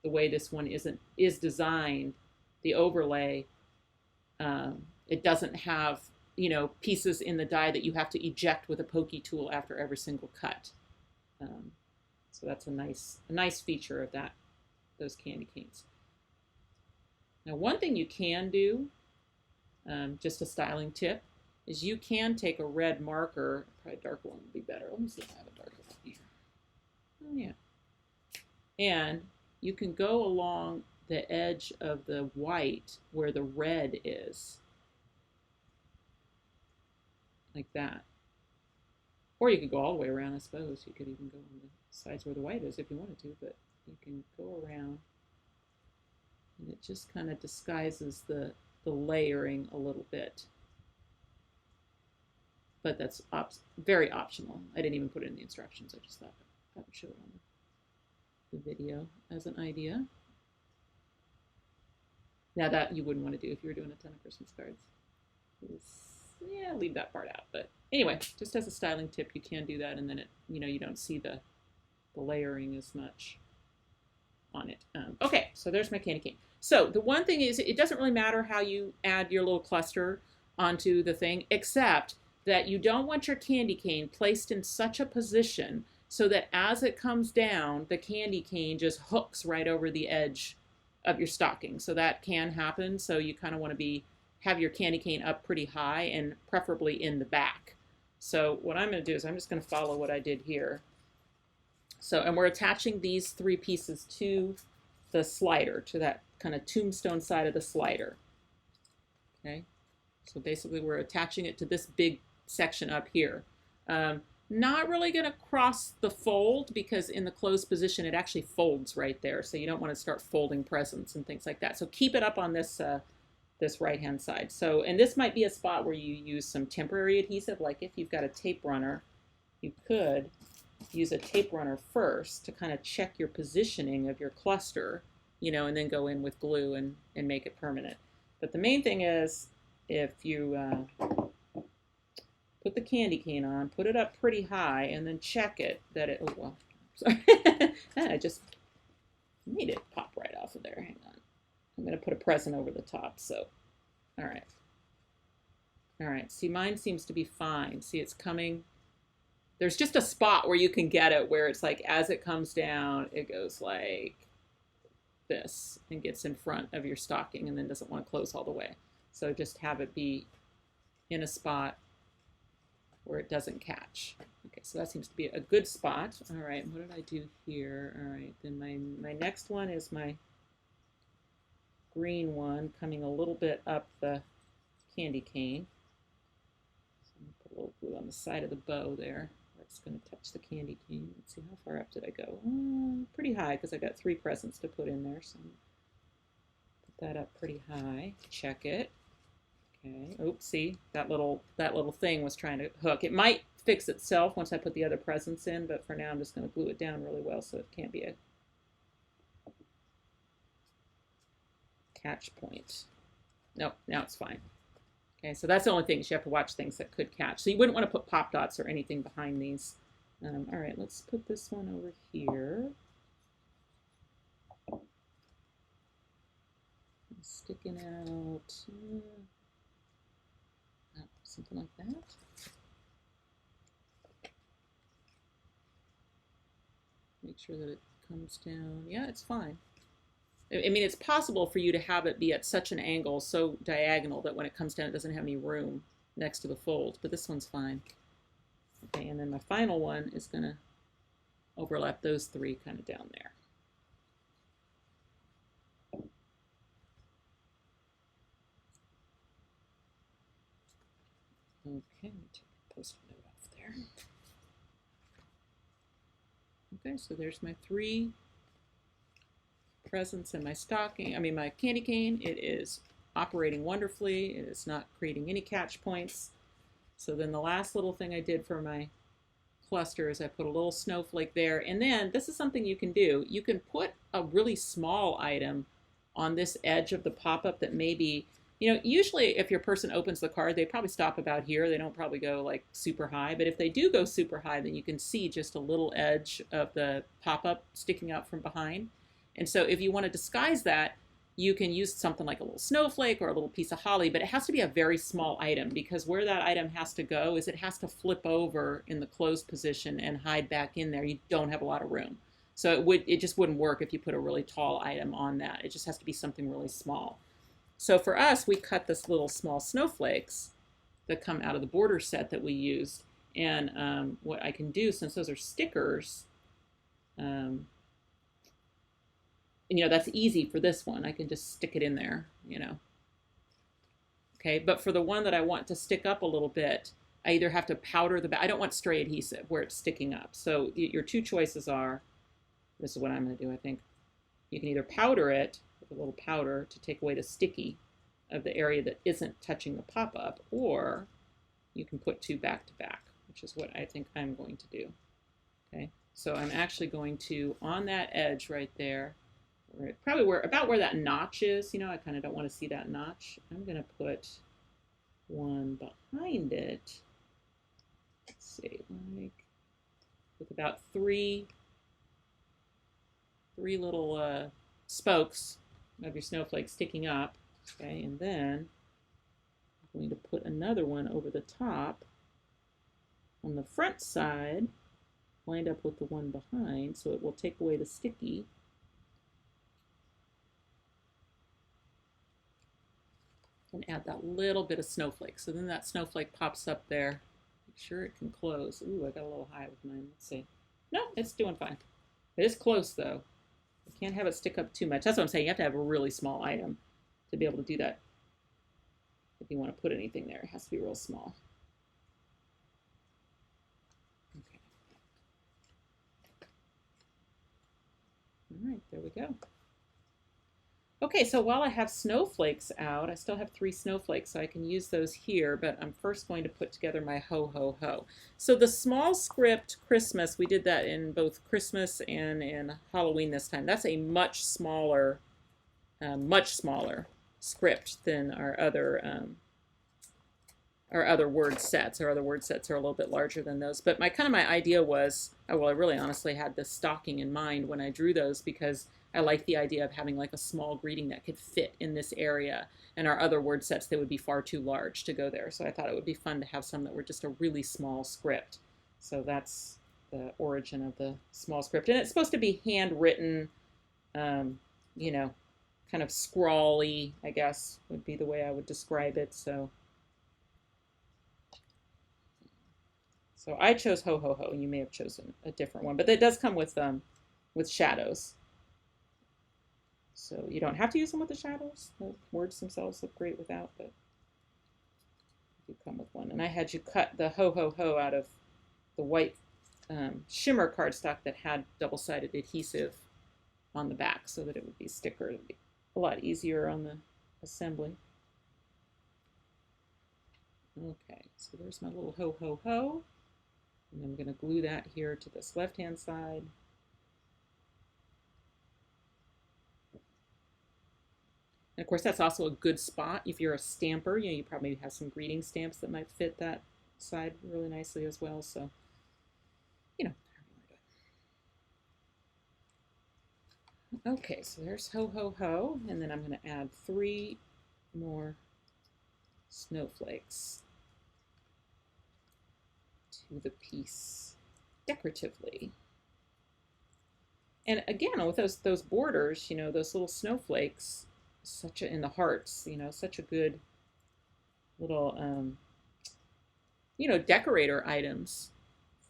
the way this one is designed, the overlay, it doesn't have, you know, pieces in the die that you have to eject with a pokey tool after every single cut. So that's a nice feature of those candy canes. Now, one thing you can do, just a styling tip, is you can take a red marker, probably a darker one would be better. Let me see if I have a darker one here. Oh yeah. And you can go along the edge of the white where the red is, like that. Or you could go all the way around, I suppose. You could even go on the sides where the white is if you wanted to, but you can go around. And it just kind of disguises the layering a little bit. But that's very optional. I didn't even put it in the instructions. I just thought I would show it on the video as an idea. Now that you wouldn't want to do if you were doing a ton of Christmas cards. Yeah, leave that part out. But anyway, just as a styling tip, you can do that, and then it, you don't see the layering as much on it. Okay, so there's my candy cane. So the one thing is, it doesn't really matter how you add your little cluster onto the thing, except that you don't want your candy cane placed in such a position so that as it comes down, the candy cane just hooks right over the edge of your stocking. So that can happen. So you kind of want to have your candy cane up pretty high and preferably in the back. So what I'm going to do is I'm just going to follow what I did here. So, and we're attaching these 3 pieces to the slider, to that kind of tombstone side of the slider. Okay. So basically we're attaching it to this big section up here. Not really going to cross the fold because in the closed position it actually folds right there. So you don't want to start folding presents and things like that. So keep it up on this this right hand side. So, and this might be a spot where you use some temporary adhesive, like if you've got a tape runner, you could use a tape runner first to kind of check your positioning of your cluster, and then go in with glue and make it permanent. But the main thing is, if you put the candy cane on, put it up pretty high, and then check it that it, oh, well, sorry. I just made it pop right off of there. Hang on. I'm going to put a present over the top, so, all right. All right, see, mine seems to be fine. See, it's coming. There's just a spot where you can get it where it's like, as it comes down, it goes like this and gets in front of your stocking and then doesn't want to close all the way. So just have it be in a spot where it doesn't catch. Okay, so that seems to be a good spot. All right, what did I do here? All right, then my next one is my green one coming a little bit up the candy cane. So I'm gonna put a little glue on the side of the bow there where Just going to touch the candy cane. Let's see, how far up did I go? Pretty high because I got 3 presents to put in there. So put that up pretty high. Check it. Okay. Oops, see, that little thing was trying to hook. It might fix itself once I put the other presents in, but for now I'm just going to glue it down really well so it can't be a catch point. Nope, now it's fine. Okay, so that's the only thing. You have to watch things that could catch. So you wouldn't want to put pop dots or anything behind these. All right, let's put this one over here. Sticking out. Something like that. Make sure that it comes down. Yeah, it's fine. I mean, it's possible for you to have it be at such an angle, so diagonal, that when it comes down, it doesn't have any room next to the fold, but this one's fine. Okay, and then my final one is going to overlap those 3 kind of down there. Okay, let me take a post-it note off there. Okay, so there's my 3 presents in my stocking, my candy cane. It is operating wonderfully. It is not creating any catch points. So then the last little thing I did for my cluster is I put a little snowflake there. And then this is something you can do. You can put a really small item on this edge of the pop-up that maybe, usually if your person opens the card, they probably stop about here. They don't probably go like super high. But if they do go super high, then you can see just a little edge of the pop-up sticking out from behind. And so if you want to disguise that, you can use something like a little snowflake or a little piece of holly, but it has to be a very small item, because where that item has to go is it has to flip over in the closed position and hide back in there. You don't have a lot of room. So it just wouldn't work if you put a really tall item on that. It just has to be something really small. So for us, we cut this little small snowflakes that come out of the border set that we used. And what I can do, since those are stickers, that's easy for this one. I can just stick it in there, Okay, but for the one that I want to stick up a little bit, I either have to powder the back. I don't want stray adhesive where it's sticking up. So your 2 choices are, this is what I'm going to do, I think. You can either powder it with a little powder to take away the sticky of the area that isn't touching the pop-up, or you can put 2 back to back, which is what I think I'm going to do. Okay, so I'm actually going to, on that edge right there, probably about where that notch is, I kind of don't want to see that notch. I'm going to put one behind it. Let's see, like with about 3 little spokes of your snowflake sticking up. Okay, and then I'm going to put another one over the top on the front side, lined up with the one behind, so it will take away the sticky. And add that little bit of snowflake. So then that snowflake pops up there. Make sure it can close. Ooh, I got a little high with mine. Let's see. No, it's doing fine. It is close though. You can't have it stick up too much. That's what I'm saying. You have to have a really small item to be able to do that. If you want to put anything there, it has to be real small. Okay. All right, there we go. Okay, so while I have snowflakes out, I still have 3 snowflakes, so I can use those here, but I'm first going to put together my ho, ho, ho. So the small script Christmas, we did that in both Christmas and in Halloween this time. That's a much smaller script than our other word sets. Our other word sets are a little bit larger than those. But my idea was, I really honestly had this stocking in mind when I drew those, because I like the idea of having like a small greeting that could fit in this area. And our other word sets, they would be far too large to go there. So I thought it would be fun to have some that were just a really small script. So that's the origin of the small script. And it's supposed to be handwritten, you know, kind of scrawly, I guess, would be the way I would describe it. So I chose ho, ho, ho, and you may have chosen a different one. But it does come with shadows. So you don't have to use them with the shadows. The words themselves look great without, but you come with one. And I had you cut the ho, ho, ho out of the white shimmer cardstock that had double-sided adhesive on the back so that it would be sticker. It would be a lot easier on the assembly. Okay, so there's my little ho ho ho. And I'm going to glue that here to this left-hand side. And of course, that's also a good spot if you're a stamper. You know, you probably have some greeting stamps that might fit that side really nicely as well. So, you know. Okay, so there's ho ho ho, and then I'm going to add 3 more snowflakes to the piece decoratively. And again, with those borders, you know, those little snowflakes, in the hearts, you know, such a good little, you know, decorator items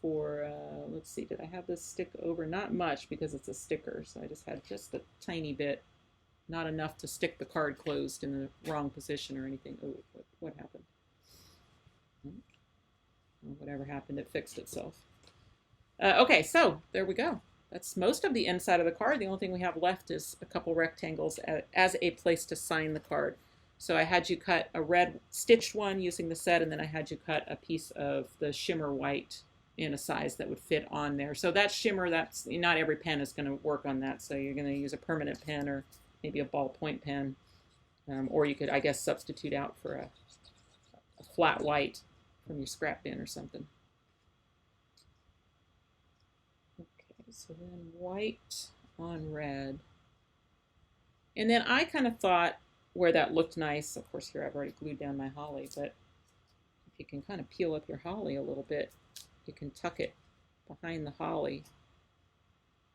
for, let's see, did I have this stick over? Not much because it's a sticker, so I just had just a tiny bit, not enough to stick the card closed in the wrong position or anything. Oh, what happened? Whatever happened, it fixed itself. Okay, so there we go. That's most of the inside of the card. The only thing we have left is a couple rectangles as a place to sign the card. So I had you cut a red stitched one using the set, and then I had you cut a piece of the shimmer white in a size that would fit on there. So that shimmer, that's not every pen is going to work on that. So you're going to use a permanent pen or maybe a ballpoint pen, or you could, I guess, substitute out for a flat white from your scrap bin or something. Okay, so then white on red. And then I kind of thought where that looked nice, of course here I've already glued down my holly, but if you can kind of peel up your holly a little bit, you can tuck it behind the holly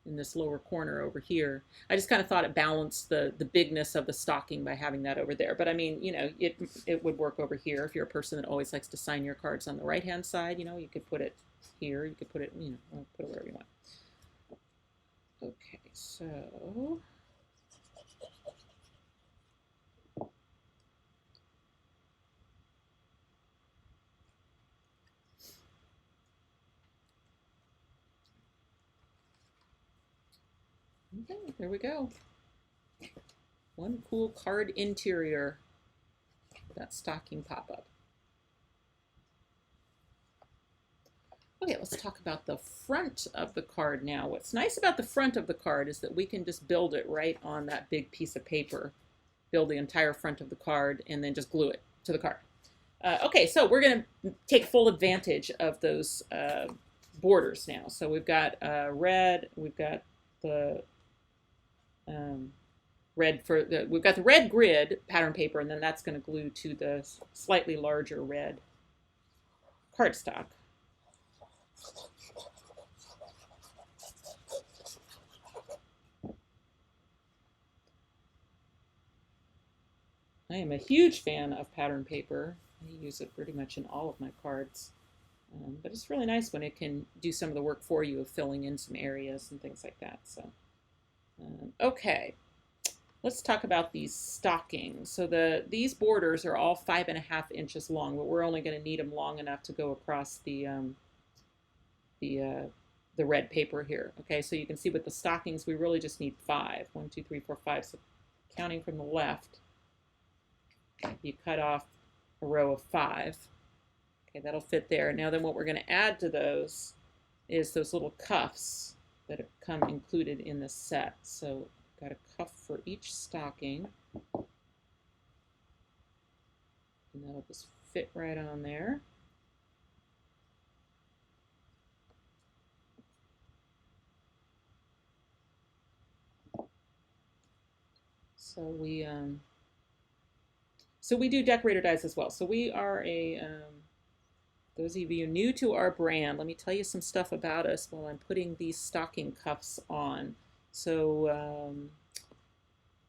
in this lower corner over here. I just kind of thought it balanced the bigness of the stocking by having that over there. But I mean, you know, it would work over here. If you're a person that always likes to sign your cards on the right-hand side, you know, you could put it here. You could put it, you know, put it wherever you want. Okay, so okay, there we go. One cool card interior. That stocking pop-up. Okay, let's talk about the front of the card now. What's nice about the front of the card is that we can just build it right on that big piece of paper. Build the entire front of the card and then just glue it to the card. Okay, so we're going to take full advantage of those borders now. So we've got red, we've got the we've got the red grid pattern paper, and then that's going to glue to the slightly larger red cardstock. I am a huge fan of pattern paper. I use it pretty much in all of my cards. But it's really nice when it can do some of the work for you of filling in some areas and things like that. So, okay, let's talk about these stockings. So these borders are all 5.5 inches long, but we're only going to need them long enough to go across the red paper here. Okay, so you can see with the stockings, we really just need 5. 1, 2, 3, 4, 5. So counting from the left, you cut off a row of 5. Okay, that'll fit there. Now then what we're going to add to those is those little cuffs that have come included in the set. So I've got a cuff for each stocking. And that'll just fit right on there. So we do decorator dies as well. So we are those of you new to our brand, let me tell you some stuff about us while I'm putting these stocking cuffs on. So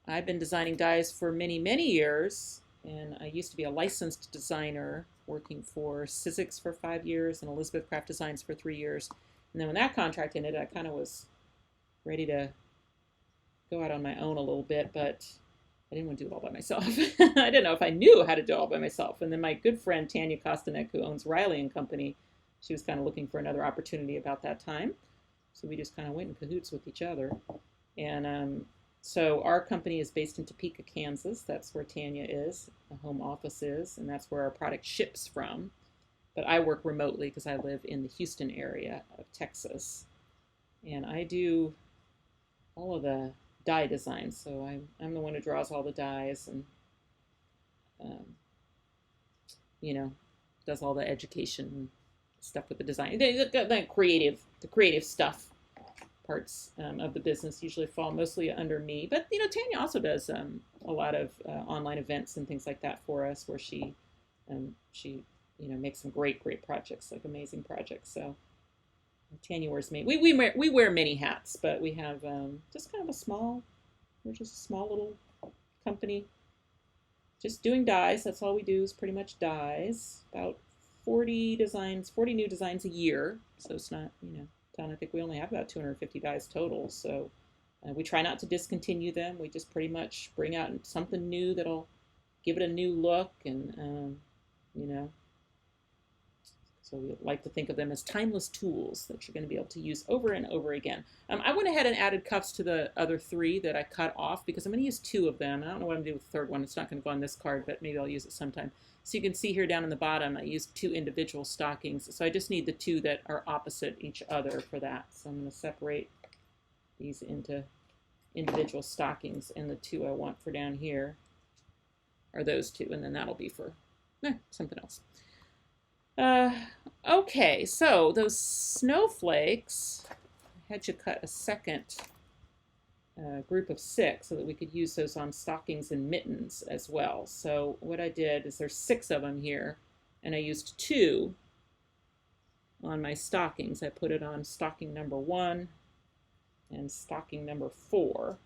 I've been designing dies for many, many years, and I used to be a licensed designer working for Sizzix for 5 years and Elizabeth Craft Designs for 3 years. And then when that contract ended, I kind of was ready to go out on my own a little bit, but I didn't want to do it all by myself. I didn't know if I knew how to do it all by myself. And then my good friend Tanya Kostanek, who owns Riley and Company, she was kind of looking for another opportunity about that time. So we just kind of went in cahoots with each other. And so our company is based in Topeka, Kansas. That's where Tanya is, the home office is, and that's where our product ships from. But I work remotely because I live in the Houston area of Texas. And I do all of the die designs. So I'm the one who draws all the dies and, you know, does all the education stuff with the design. The creative stuff parts of the business usually fall mostly under me. But, you know, Tanya also does a lot of online events and things like that for us, where she you know, makes some great projects, like amazing projects. So Tanya wears many. We wear many hats, but we have just kind of we're just a small little company, just doing dies. That's all we do is pretty much dies. About 40 new designs a year. So it's not, you know, I think we only have about 250 dies total. So we try not to discontinue them. We just pretty much bring out something new that'll give it a new look, and you know. So we like to think of them as timeless tools that you're going to be able to use over and over again. I went ahead and added cuffs to the other 3 that I cut off because I'm going to use 2 of them. I don't know what I'm going to do with the 3rd one. It's not going to go on this card, but maybe I'll use it sometime. So you can see here down in the bottom, I used 2 individual stockings. So I just need the 2 that are opposite each other for that. So I'm going to separate these into individual stockings, and the 2 I want for down here are those 2, and then that'll be for something else. Okay, so those snowflakes, I had you cut a second group of 6 so that we could use those on stockings and mittens as well. So what I did is there's 6 of them here, and I used 2 on my stockings. I put it on stocking number 1 and stocking number 4.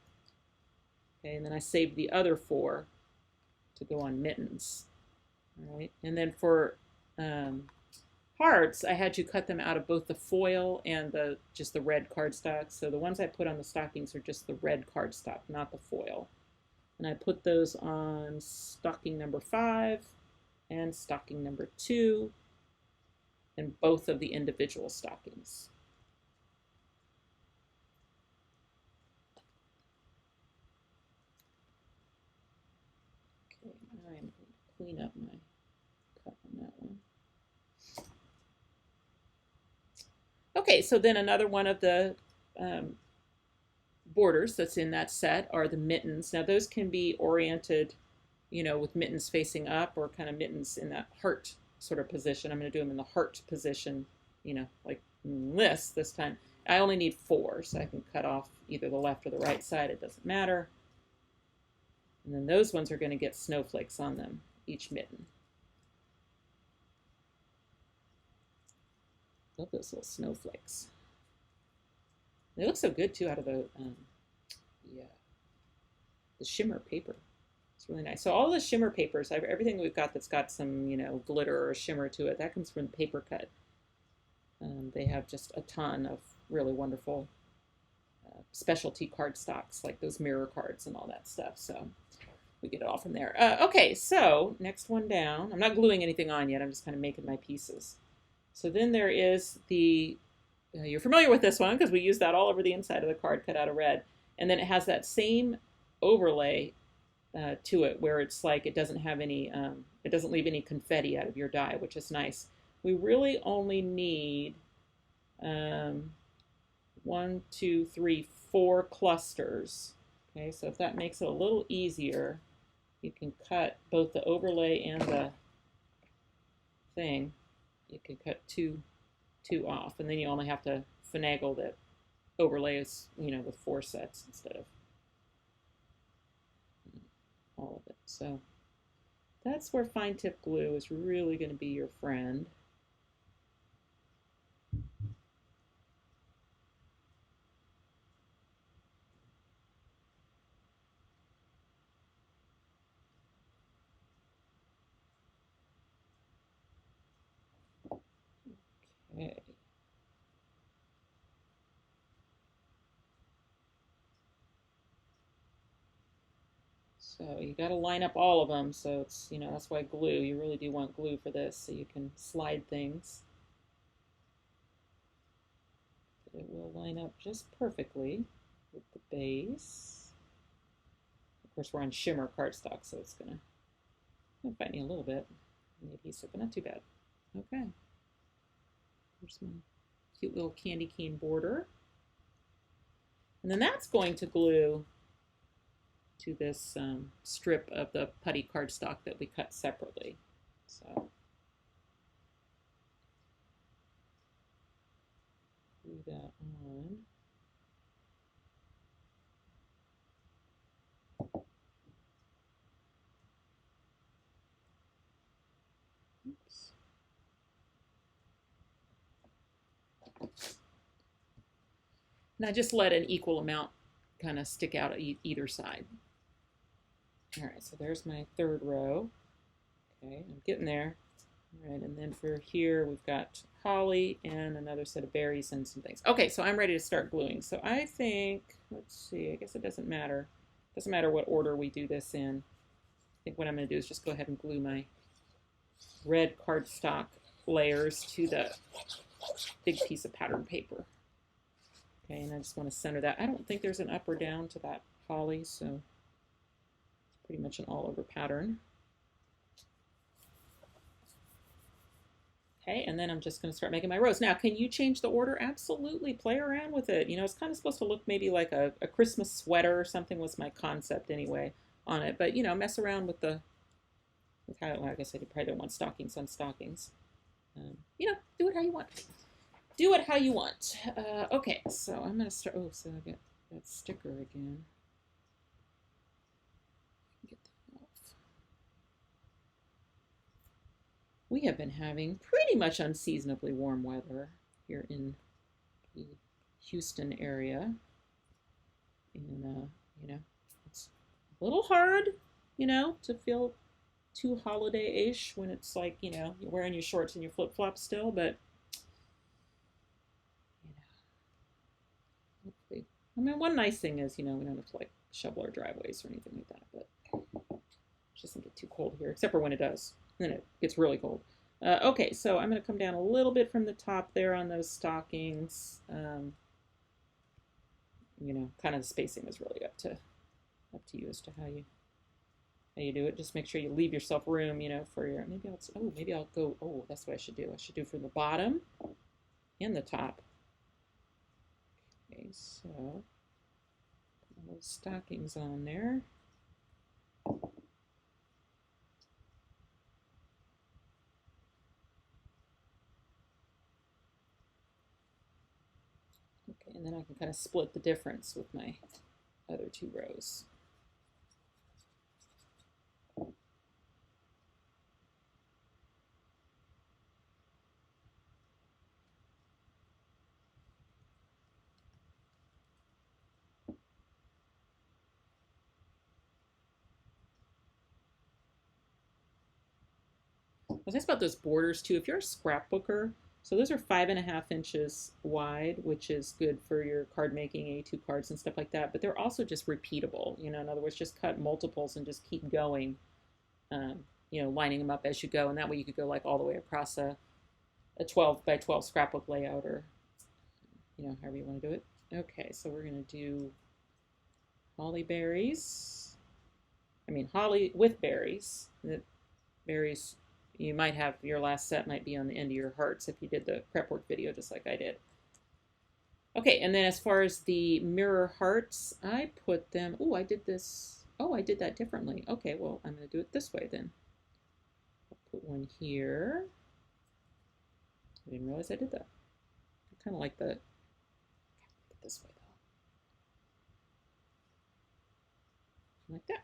Okay, and then I saved the other 4 to go on mittens. All right, and then for hearts, I had you cut them out of both the foil and just the red cardstock. So the ones I put on the stockings are just the red cardstock, not the foil. And I put those on stocking number 5 and stocking number 2 and both of the individual stockings. Okay, now I'm going to clean up my cut on that one. Okay, so then another one of the borders that's in that set are the mittens. Now those can be oriented, you know, with mittens facing up or kind of mittens in that heart sort of position. I'm going to do them in the heart position, you know, like this time. I only need 4, so I can cut off either the left or the right side. It doesn't matter. And then those ones are going to get snowflakes on them, each mitten. Love those little snowflakes. They look so good too out of the shimmer paper. It's really nice. So all the shimmer papers, everything we've got that's got some, you know, glitter or shimmer to it, that comes from the Paper Cut. They have just a ton of really wonderful specialty cardstocks, like those mirror cards and all that stuff. So we get it all from there. Okay, so next one down. I'm not gluing anything on yet. I'm just kind of making my pieces. So then there is the, you're familiar with this one because we use that all over the inside of the card cut out of red. And then it has that same overlay to it where it's like it doesn't have any, it doesn't leave any confetti out of your die, which is nice. We really only need 1, 2, 3, 4 clusters. Okay, so if that makes it a little easier, you can cut both the overlay and the thing. You can cut two off, and then you only have to finagle that overlay is, you know, with 4 sets instead of all of it. So that's where fine tip glue is really going to be your friend. Okay. So you got to line up all of them. So it's, you know, that's why glue, you really do want glue for this so you can slide things. it will line up just perfectly with the base. Of course, we're on shimmer cardstock, so it's gonna bite me a little bit in the adhesive, but not too bad. Okay. Here's my cute little candy cane border. And then that's going to glue to this strip of the putty cardstock that we cut separately. So glue that on. Oops. And I just let an equal amount kind of stick out at either side. All right, so there's my third row. Okay, I'm getting there. All right, and then for here, we've got holly and another set of berries and some things. Okay, so I'm ready to start gluing. So I think, let's see, I guess it doesn't matter. It doesn't matter what order we do this in. I think what I'm going to do is just go ahead and glue my red cardstock layers to the big piece of pattern paper. Okay, and I just want to center that. I don't think there's an up or down to that holly, so it's pretty much an all-over pattern. Okay, and then I'm just going to start making my rows. Now, can you change the order? Absolutely. Play around with it. You know, it's kind of supposed to look maybe like a Christmas sweater or something was my concept anyway on it. But, you know, mess around with the, how, like I said, you probably don't want stockings on stockings. You know, do it how you want. Do it how you want. Okay, so I'm going to start. Oh, so I got that sticker again. Get that off. We have been having pretty much unseasonably warm weather here in the Houston area. And, you know, it's a little hard, you know, to feel too holiday-ish when it's like, you know, you're wearing your shorts and your flip-flops still, but hopefully. I mean, one nice thing is, you know, we don't have to like shovel our driveways or anything like that, but it just doesn't get too cold here, except for when it does. Then it gets really cold. Okay, so I'm going to come down a little bit from the top there on those stockings. You know, kind of the spacing is really up to you as to how you do it. Just make sure you leave yourself room, you know, for your, maybe I'll go, oh, that's what I should do. I should do from the bottom and the top. Okay, so put those stockings on there. Okay, and then I can kind of split the difference with my other two rows. What's nice about those borders too, if you're a scrapbooker, so those are 5.5 inches wide, which is good for your card making, A2 cards and stuff like that. But they're also just repeatable. You know, in other words, just cut multiples and just keep going. You know, lining them up as you go, and that way you could go like all the way across a 12 by 12 scrapbook layout, or you know, however you want to do it. Okay, so we're gonna do holly berries. I mean holly with berries. The berries. You might have, your last set might be on the end of your hearts if you did the prep work video just like I did. Okay, and then as far as the mirror hearts, I put them, oh, I did this, oh, I did that differently. Okay, well, I'm going to do it this way then. I'll put one here. I didn't realize I did that. I kind of like the, this way though. Like that.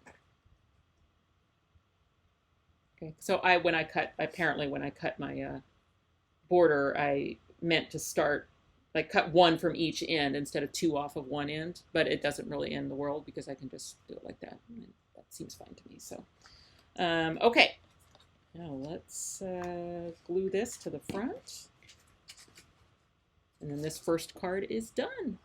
Okay, so when I cut my border, I meant to start, like cut one from each end instead of two off of one end, but it doesn't really end the world because I can just do it like that. And that seems fine to me, so. Okay, now let's glue this to the front. And then this first card is done.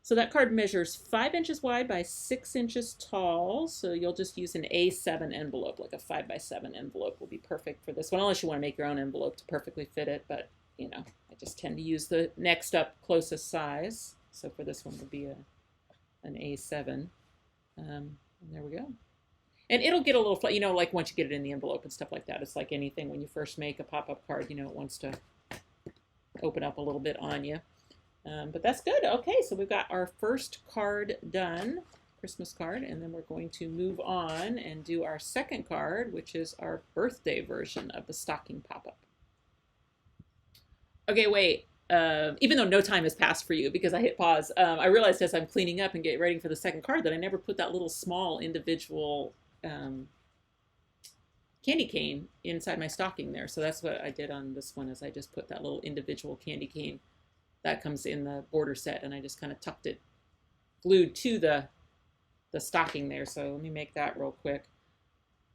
So that card measures 5 inches wide by 6 inches tall. So you'll just use an A7 envelope, like a 5x7 envelope will be perfect for this one, unless you want to make your own envelope to perfectly fit it. But, you know, I just tend to use the next up closest size. So for this one would be an A7. And there we go. And it'll get a little, you know, like once you get it in the envelope and stuff like that, it's like anything when you first make a pop-up card, you know, it wants to open up a little bit on you. But that's good. Okay, so we've got our first card done, Christmas card, and then we're going to move on and do our second card, which is our birthday version of the stocking pop-up. Okay, wait. Even though no time has passed for you because I hit pause, I realized as I'm cleaning up and getting ready for the second card that I never put that little small individual candy cane inside my stocking there. So that's what I did on this one, is I just put that little individual candy cane that comes in the border set, and I just kind of tucked it glued to the stocking there. So let me make that real quick.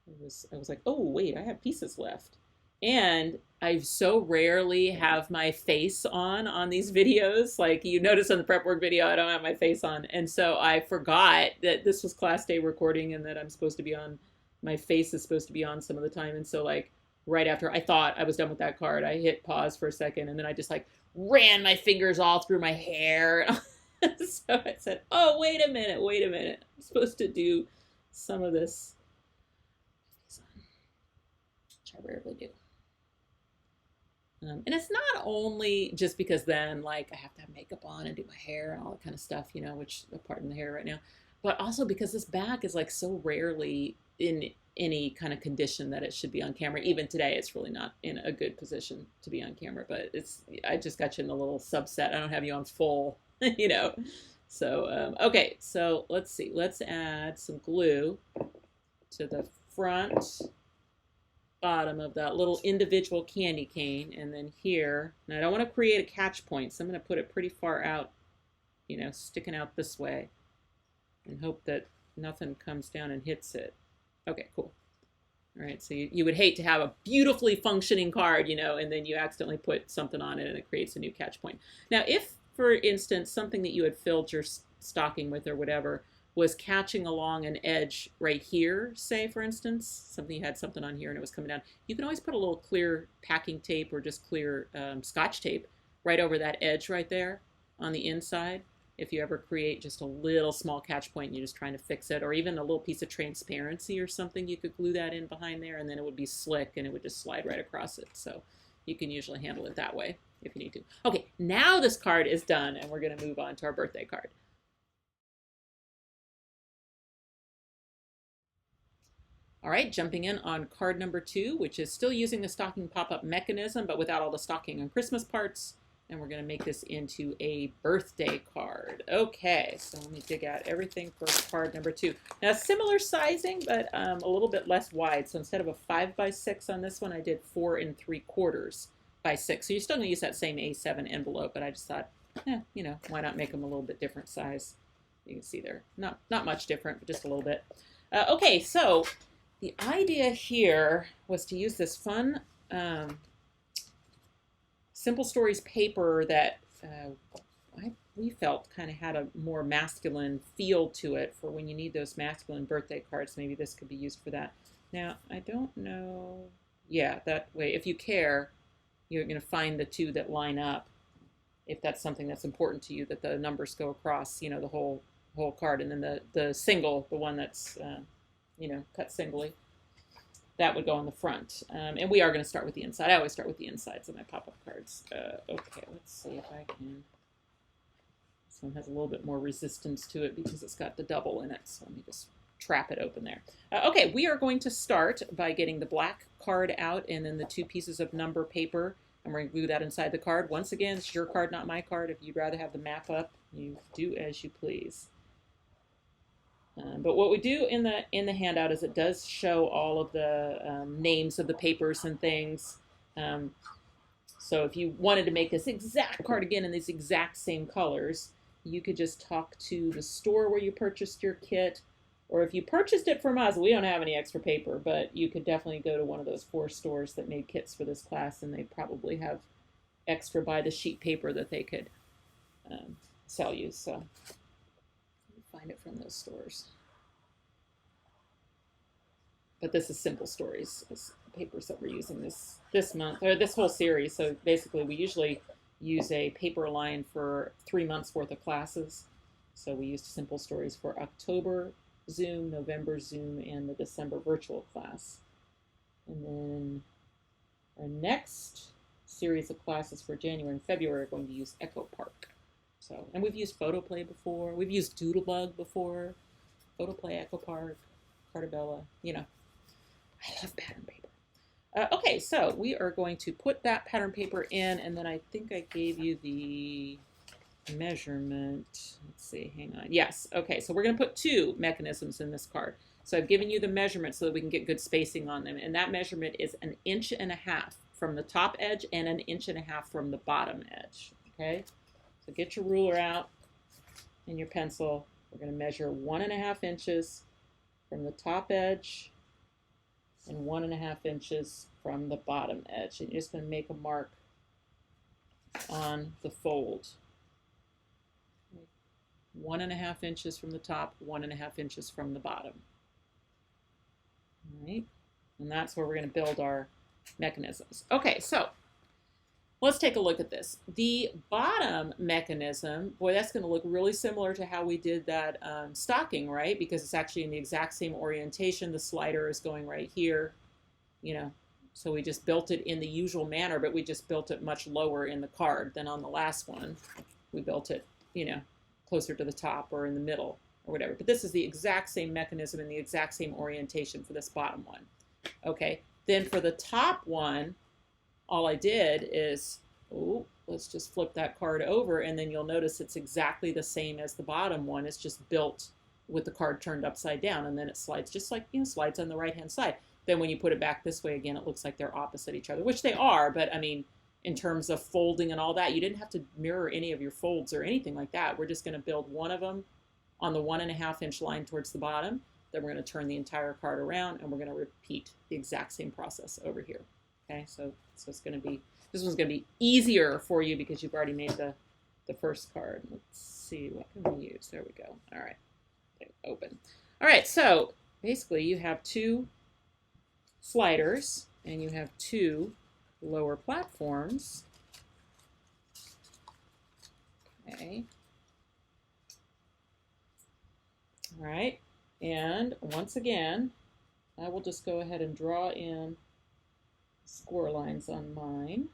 I was like, oh wait, I have pieces left. And I so rarely have my face on these videos. Like you notice on the prep work video, I don't have my face on. And so I forgot that this was class day recording and that I'm supposed to be on, my face is supposed to be on some of the time. And so like right after I thought I was done with that card, I hit pause for a second and then I just like ran my fingers all through my hair. So I said, oh, wait a minute. I'm supposed to do some of this, which I rarely do. And it's not only just because then like I have to have makeup on and do my hair and all that kind of stuff, you know, which pardon the hair right now, but also because this back is like so rarely in any kind of condition that it should be on camera. Even today, it's really not in a good position to be on camera, but I just got you in the little subset. I don't have you on full, you know. So, okay, so let's see. Let's add some glue to the front bottom of that little individual candy cane. And then here, and I don't want to create a catch point, so I'm going to put it pretty far out, you know, sticking out this way and hope that nothing comes down and hits it. Okay, cool. All right, so you would hate to have a beautifully functioning card, you know, and then you accidentally put something on it and it creates a new catch point. Now, if, for instance, something that you had filled your stocking with or whatever was catching along an edge right here, say, for instance, something you had something on here and it was coming down, you can always put a little clear packing tape or just clear Scotch tape right over that edge right there on the inside. If you ever create just a little small catch point and you're just trying to fix it, or even a little piece of transparency or something, you could glue that in behind there and then it would be slick and it would just slide right across it. So you can usually handle it that way if you need to. Okay, now this card is done and we're going to move on to our birthday card. All right, jumping in on card number 2, which is still using the stocking pop-up mechanism, but without all the stocking and Christmas parts. And we're going to make this into a birthday card. Okay, so let me dig out everything for card number 2. Now, similar sizing, but a little bit less wide. So instead of a 5x6 on this one, I did 4 3/4 by 6. So you're still going to use that same A7 envelope, but I just thought, you know, why not make them a little bit different size? You can see they're not much different, but just a little bit. Okay, so the idea here was to use this fun Simple Stories paper that we felt kind of had a more masculine feel to it for when you need those masculine birthday cards. Maybe this could be used for that. Now, I don't know. Yeah, that way, if you care, you're going to find the two that line up. If that's something that's important to you, that the numbers go across, you know, the whole card, and then the single, the one that's, you know, cut singly. That would go on the front. And we are going to start with the inside. I always start with the insides of my pop-up cards. Okay, let's see if I can. This one has a little bit more resistance to it because it's got the double in it. So let me just trap it open there. Okay, we are going to start by getting the black card out and then the 2 pieces of number paper. And we're going to glue that inside the card. Once again, it's your card, not my card. If you'd rather have the map up, you do as you please. But what we do in the handout is it does show all of the names of the papers and things. So if you wanted to make this exact card again in these exact same colors, you could just talk to the store where you purchased your kit. Or if you purchased it from us, we don't have any extra paper, but you could definitely go to one of those 4 stores that made kits for this class, and they probably have extra by the sheet paper that they could sell you. So find it from those stores. But this is Simple Stories, papers that we're using this month, or this whole series. So basically, we usually use a paper line for 3 months worth of classes. So we used Simple Stories for October Zoom, November Zoom, and the December virtual class. And then our next series of classes for January and February are going to use Echo Park. So, and we've used Photoplay before. We've used Doodlebug before. Photoplay, Echo Park, Cartabella, you know. I love pattern paper. Okay, so we are going to put that pattern paper in, and then I think I gave you the measurement. Let's see, hang on. Yes, okay, so we're going to put 2 mechanisms in this card. So I've given you the measurement so that we can get good spacing on them, and that measurement is 1.5 inches from the top edge and 1.5 inches from the bottom edge, okay? So get your ruler out and your pencil. We're going to measure 1.5 inches from the top edge and 1.5 inches from the bottom edge. And you're just going to make a mark on the fold. 1.5 inches from the top, 1.5 inches from the bottom. All right, and that's where we're going to build our mechanisms. Okay, so let's take a look at this. The bottom mechanism, boy, that's going to look really similar to how we did that stocking, right? Because it's actually in the exact same orientation. The slider is going right here, you know. So we just built it in the usual manner, but we just built it much lower in the card than on the last one. We built it, you know, closer to the top or in the middle or whatever. But this is the exact same mechanism and the exact same orientation for this bottom one. Okay, then for the top one, all I did is, let's just flip that card over, and then you'll notice it's exactly the same as the bottom one. It's just built with the card turned upside down, and then it slides just like, you know, slides on the right-hand side. Then when you put it back this way again, it looks like they're opposite each other, which they are, but I mean, in terms of folding and all that, you didn't have to mirror any of your folds or anything like that. We're just going to build one of them on the 1.5 inch line towards the bottom. Then we're going to turn the entire card around, and we're going to repeat the exact same process over here. Okay, so it's going to be, this one's going to be easier for you because you've already made the first card. Let's see, what can we use? There we go. All right, open. All right, so basically you have 2 sliders and you have 2 lower platforms. Okay. All right, and once again, I will just go ahead and draw in score lines on mine.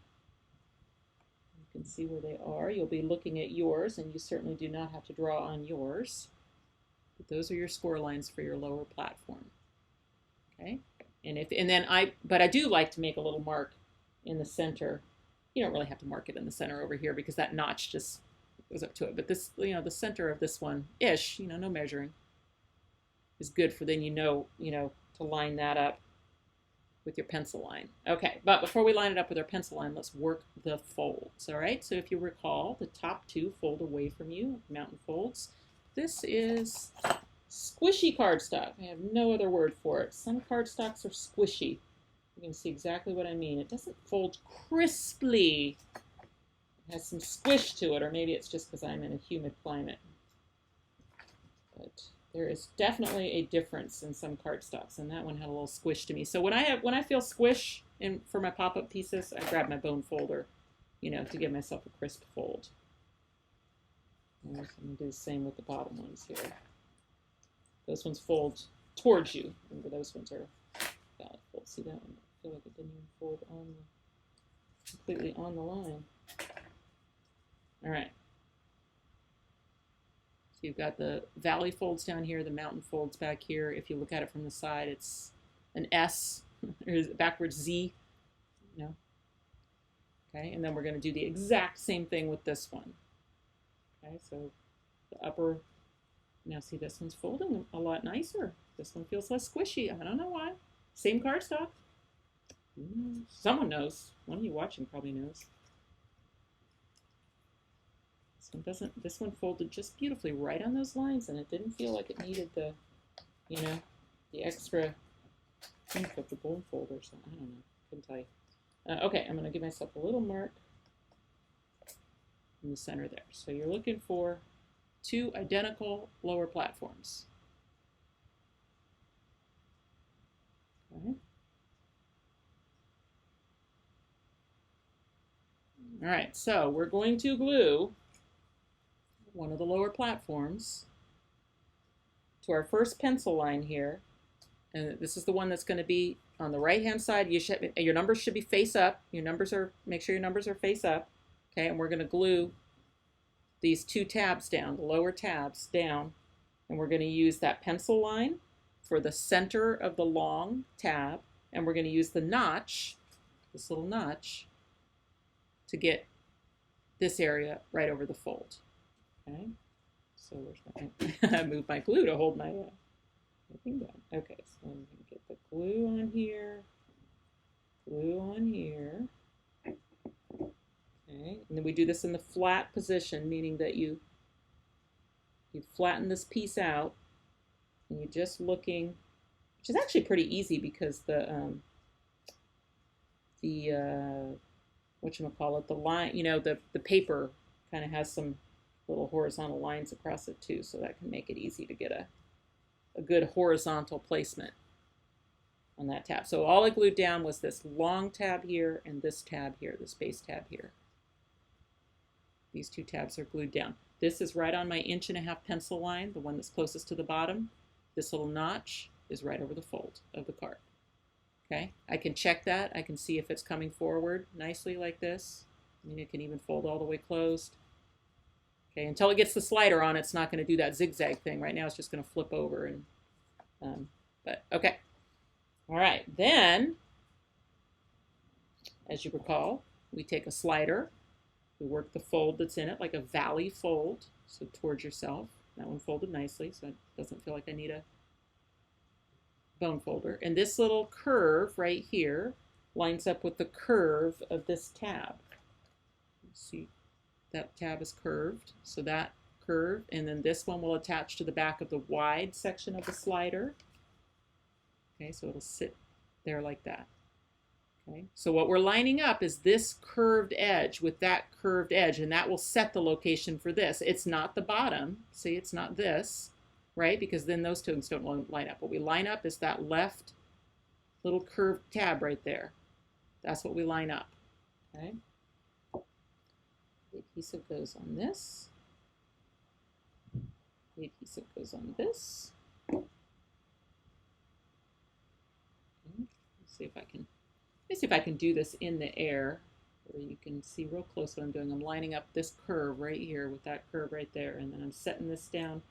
You can see where they are. You'll be looking at yours, and you certainly do not have to draw on yours. But those are your score lines for your lower platform. Okay, but I do like to make a little mark in the center. You don't really have to mark it in the center over here because that notch just goes up to it. But this, you know, the center of this one-ish, you know, no measuring, is good for then you know, to line that up with your pencil line. Okay, but before we line it up with our pencil line, let's work the folds, all right? So if you recall, the top 2 fold away from you, mountain folds. This is squishy cardstock. I have no other word for it. Some cardstocks are squishy. You can see exactly what I mean. It doesn't fold crisply. It has some squish to it, or maybe it's just because I'm in a humid climate. But there is definitely a difference in some cardstocks, and that one had a little squish to me. So when I feel squish for my pop-up pieces, I grab my bone folder, you know, to give myself a crisp fold. And I'm going to do the same with the bottom ones here. Those ones fold towards you. Remember, those ones are valid folds. See that one? I feel like it didn't even fold completely on the line. All right. So you've got the valley folds down here, the mountain folds back here. If you look at it from the side, it's an S, or backwards Z, you know. Okay, and then we're going to do the exact same thing with this one. Okay, so the upper, now see this one's folding a lot nicer. This one feels less squishy. I don't know why. Same cardstock. Someone knows. One of you watching probably knows. This one folded just beautifully right on those lines, and it didn't feel like it needed the, you know, the extra oomph of the bone folder. So I don't know, couldn't tell you. Okay, I'm going to give myself a little mark in the center there. So you're looking for two identical lower platforms. Okay. All right, so we're going to glue one of the lower platforms to our first pencil line here. And this is the one that's going to be on the right-hand side. Your numbers should be face up. Make sure your numbers are face up. Okay, and we're going to glue these two tabs down, the lower tabs down, and we're going to use that pencil line for the center of the long tab, and we're going to use the notch, this little notch, to get this area right over the fold. Okay, so I moved my glue to hold my thing down. Okay, so I'm going to get the glue on here, Okay, and then we do this in the flat position, meaning that you flatten this piece out, and you're just looking, which is actually pretty easy because the whatchamacallit, the line, the paper kind of has some little horizontal lines across it too, so that can make it easy to get a good horizontal placement on that tab. So all I glued down was this long tab here and this tab here, this base tab here. These two tabs are glued down. This is right on my 1.5" pencil line, the one that's closest to the bottom. This little notch is right over the fold of the card. Okay, I can check that. I can see if it's coming forward nicely like this. I mean, it can even fold all the way closed. Okay, until it gets the slider on, it's not going to do that zigzag thing. Right now, it's just going to flip over. But okay. All right, then, as you recall, we take a slider. We work the fold that's in it like a valley fold, so towards yourself. That one folded nicely, so it doesn't feel like I need a bone folder. And this little curve right here lines up with the curve of this tab. See, that tab is curved, so that curve, and then this one will attach to the back of the wide section of the slider. Okay, so it'll sit there like that. Okay, so what we're lining up is this curved edge with that curved edge, and that will set the location for this. It's not the bottom. See, it's not this, right? Because then those two don't line up. What we line up is that left little curved tab right there. That's what we line up. Okay. The adhesive goes on this. The adhesive goes on this. Okay. Let's see if I can. Let me see if I can do this in the air, where you can see real close what I'm doing. I'm lining up this curve right here with that curve right there, and then I'm setting this down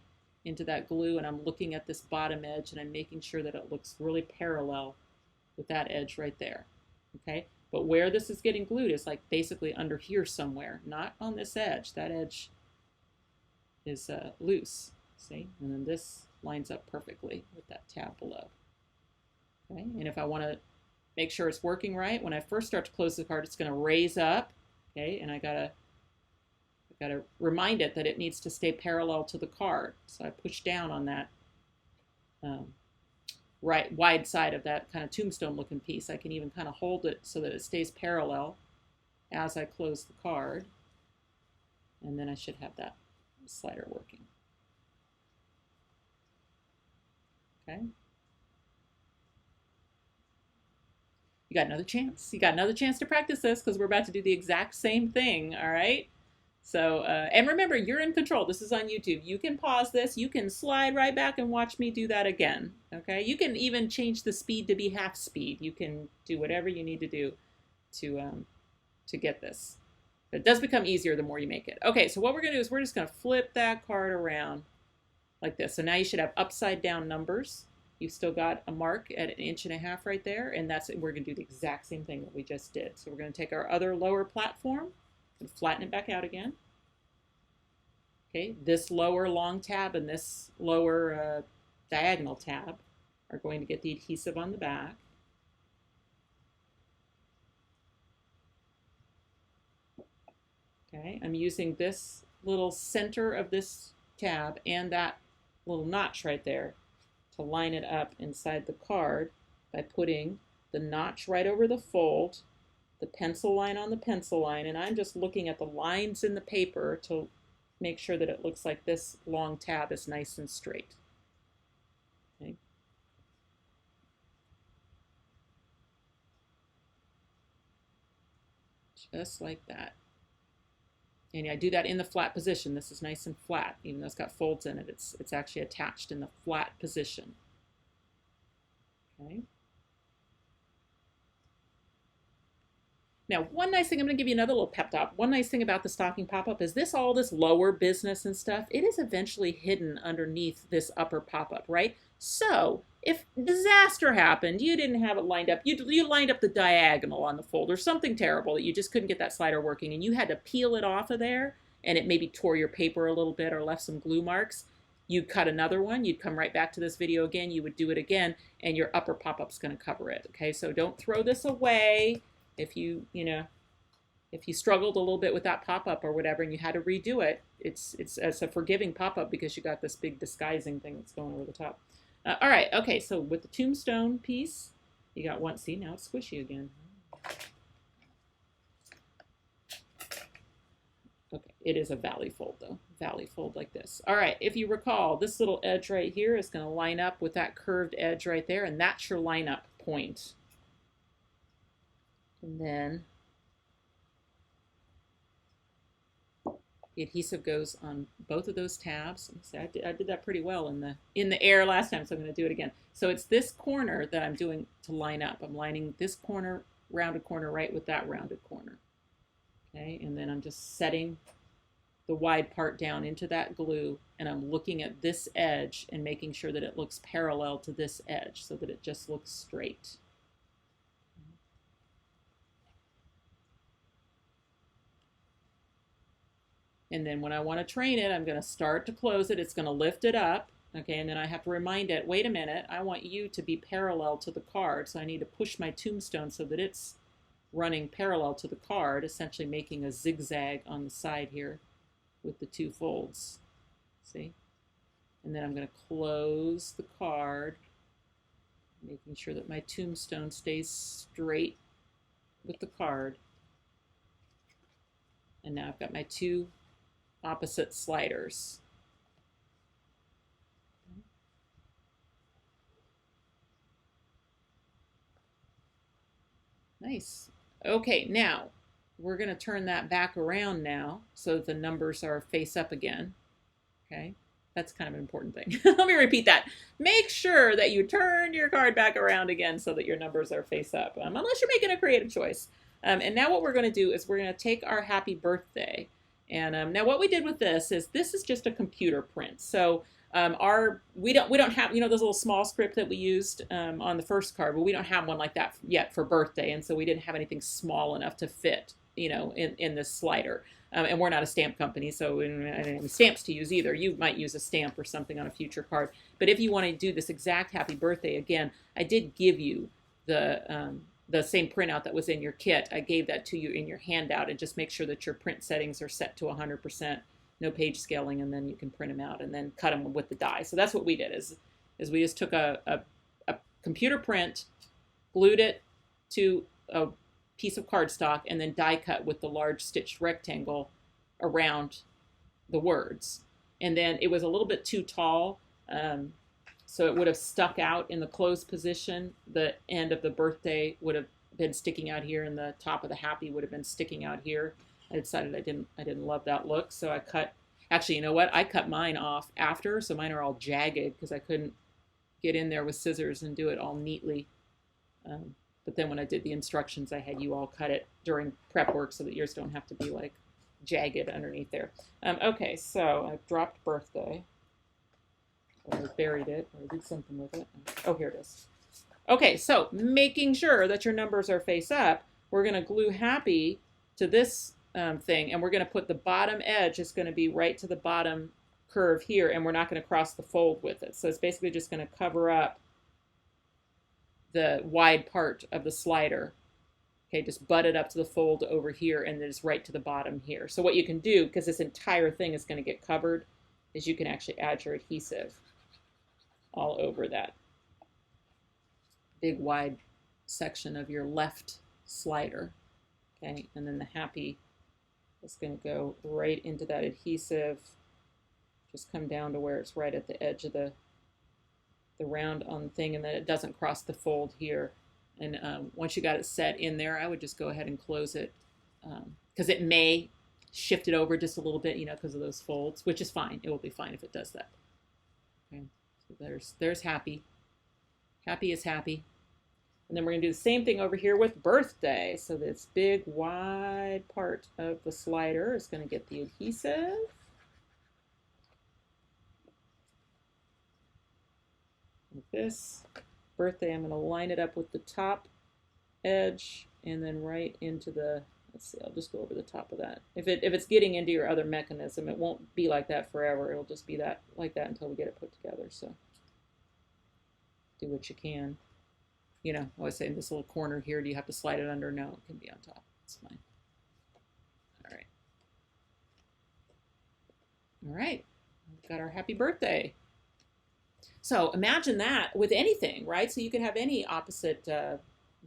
into that glue, and I'm looking at this bottom edge, and I'm making sure that it looks really parallel with that edge right there. Okay, but where this is getting glued is like basically under here somewhere, not on this edge. That edge is loose, see? And then this lines up perfectly with that tab below. Okay, and if I want to make sure it's working right, when I first start to close the card, it's going to raise up, okay, and I gotta remind it that it needs to stay parallel to the card. So I push down on that right wide side of that kind of tombstone looking piece. I can even kind of hold it so that it stays parallel as I close the card, and then I should have that slider working. Okay. You got another chance. You got another chance to practice this because we're about to do the exact same thing, all right? So, and remember, you're in control. This is on YouTube. You can pause this. You can slide right back and watch me do that again, okay? You can even change the speed to be half speed. You can do whatever you need to do to get this. But it does become easier the more you make it. Okay, so what we're going to do is we're just going to flip that card around like this. So now you should have upside down numbers. You've still got a mark at 1.5 inches right there, and we're going to do the exact same thing that we just did. So we're going to take our other lower platform and flatten it back out again. Okay, this lower long tab and this lower diagonal tab are going to get the adhesive on the back. Okay, I'm using this little center of this tab and that little notch right there to line it up inside the card by putting the notch right over the fold, the pencil line on the pencil line, and I'm just looking at the lines in the paper to make sure that it looks like this long tab is nice and straight. Okay. Just like that. And I do that in the flat position. This is nice and flat, even though it's got folds in it. It's actually attached in the flat position. Okay. Now, one nice thing, I'm going to give you another little pep talk. One nice thing about the stocking pop-up is all this lower business and stuff, it is eventually hidden underneath this upper pop-up, right? So if disaster happened, you didn't have it lined up, you lined up the diagonal on the fold or something terrible that you just couldn't get that slider working and you had to peel it off of there and it maybe tore your paper a little bit or left some glue marks, you'd cut another one, you'd come right back to this video again, you would do it again, and your upper pop-up's going to cover it, okay? So don't throw this away. If you struggled a little bit with that pop-up or whatever and you had to redo it, it's a forgiving pop-up because you got this big disguising thing that's going over the top. All right, okay, so with the tombstone piece, you got one, see, now it's squishy again. Okay, it is a valley fold though, valley fold like this. All right, if you recall, this little edge right here is going to line up with that curved edge right there, and that's your lineup point. And then the adhesive goes on both of those tabs. See, I did that pretty well in the air last time, so I'm going to do it again. So it's this corner that I'm doing to line up. I'm lining this corner, rounded corner, right with that rounded corner. Okay, and then I'm just setting the wide part down into that glue, and I'm looking at this edge and making sure that it looks parallel to this edge so that it just looks straight. And then when I want to train it, I'm going to start to close it. It's going to lift it up. Okay, and then I have to remind it, wait a minute, I want you to be parallel to the card. So I need to push my tombstone so that it's running parallel to the card, essentially making a zigzag on the side here with the two folds. See? And then I'm going to close the card, making sure that my tombstone stays straight with the card. And now I've got my two opposite sliders. Nice. Okay, now we're going to turn that back around now so that the numbers are face up again. Okay, that's kind of an important thing. Let me repeat that. Make sure that you turn your card back around again so that your numbers are face up, unless you're making a creative choice. And now what we're going to do is we're going to take our happy birthday. And now what we did with this is just a computer print. So we don't have, you know, those little small script that we used on the first card, but we don't have one like that yet for birthday. And so we didn't have anything small enough to fit, you know, in this slider. And we're not a stamp company, so we don't have any stamps to use either. You might use a stamp or something on a future card. But if you want to do this exact happy birthday again, I did give you the same printout that was in your kit. I gave that to you in your handout, and just make sure that your print settings are set to 100%, no page scaling, and then you can print them out and then cut them with the die. So that's what we did, is we just took a computer print, glued it to a piece of cardstock, and then die cut with the large stitched rectangle around the words. And then it was a little bit too tall, so it would have stuck out in the closed position. The end of the birthday would have been sticking out here, and the top of the happy would have been sticking out here. I decided I didn't love that look, so I cut. Actually, you know what? I cut mine off after, so mine are all jagged because I couldn't get in there with scissors and do it all neatly. But then when I did the instructions, I had you all cut it during prep work so that yours don't have to be like jagged underneath there. Okay, so I've dropped birthday. I buried it, or I did something with it. Oh, here it is. Okay, so making sure that your numbers are face up, we're going to glue happy to this thing, and we're going to put the bottom edge is going to be right to the bottom curve here, and we're not going to cross the fold with it. So it's basically just going to cover up the wide part of the slider. Okay, just butt it up to the fold over here, and then it's right to the bottom here. So what you can do, because this entire thing is going to get covered, is you can actually add your adhesive all over that big wide section of your left slider. Okay, and then the happy It's going to go right into that adhesive. Just come down to where it's right at the edge of the round on the thing, and then it doesn't cross the fold here. And once you got it set in there, I would just go ahead and close it, because it may shift it over just a little bit, you know, because of those folds, which is fine. It will be fine if it does that. Okay, so there's happy. Happy is happy. And then we're going to do the same thing over here with birthday. So this big wide part of the slider is going to get the adhesive. Like this. Birthday, I'm going to line it up with the top edge and then right into the, let's see, I'll just go over the top of that. If it's getting into your other mechanism, it won't be like that forever. It'll just be that like that until we get it put together. So do what you can. You know, I always say in this little corner here, do you have to slide it under? No, it can be on top. It's fine. All right. All right. We've got our happy birthday. So imagine that with anything, right? So you could have any opposite,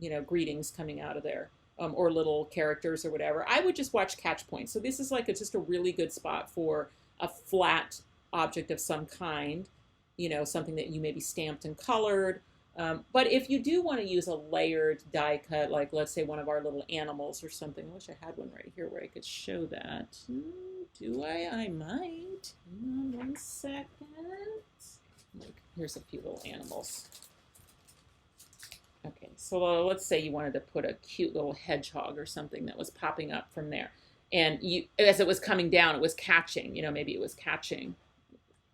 you know, greetings coming out of there, or little characters or whatever. I would just watch catch points. So this is like just a really good spot for a flat object of some kind, you know, something that you maybe stamped and colored. But if you do want to use a layered die cut, like let's say one of our little animals or something, I wish I had one right here where I could show that. Do I? I might. Hang on 1 second. Like, here's a few little animals. Okay, so let's say you wanted to put a cute little hedgehog or something that was popping up from there. And you, as it was coming down, it was catching, you know, maybe it was catching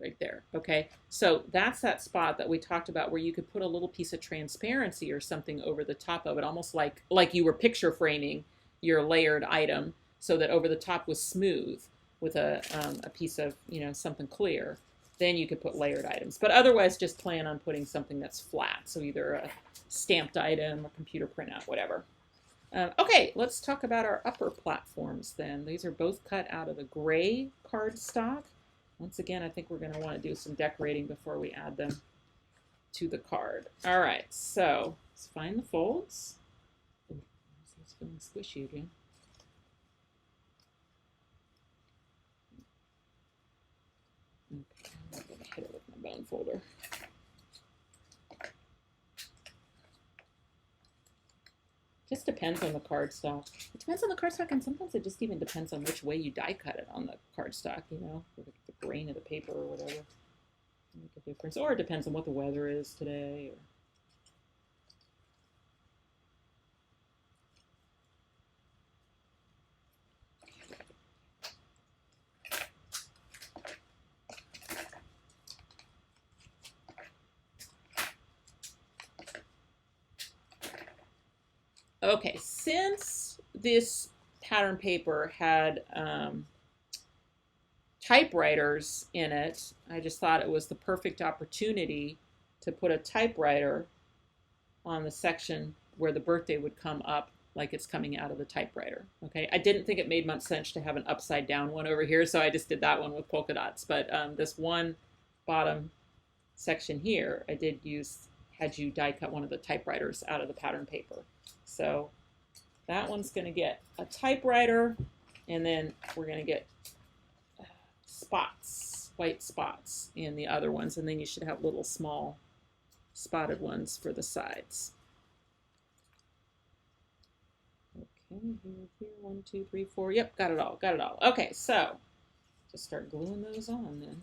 right there. Okay, so that's that spot that we talked about where you could put a little piece of transparency or something over the top of it, almost like you were picture framing your layered item, so that over the top was smooth with a piece of, you know, something clear. Then you could put layered items, but otherwise just plan on putting something that's flat, so either a stamped item, a computer printout, whatever. Okay, let's talk about our upper platforms then. These are both cut out of the gray cardstock. Once again, I think we're going to want to do some decorating before we add them to the card. All right, so let's find the folds. Ooh, it's feeling squishy again. Okay, I'm going to hit it with my bone folder. Just depends on the cardstock. It depends on the cardstock, and sometimes it just even depends on which way you die cut it on the cardstock, you know, the grain of the paper or whatever. Make a difference. Or it depends on what the weather is today. Or... Okay, since this pattern paper had typewriters in it, I just thought it was the perfect opportunity to put a typewriter on the section where the birthday would come up like it's coming out of the typewriter. Okay, I didn't think it made much sense to have an upside down one over here, so I just did that one with polka dots. But this one bottom section here, I did use, had you die cut one of the typewriters out of the pattern paper. So that one's going to get a typewriter, and then we're going to get spots, white spots in the other ones, and then you should have little small spotted ones for the sides. Okay, here, 1, 2, 3, 4. Yep, got it all, got it all. Okay, so just start gluing those on then.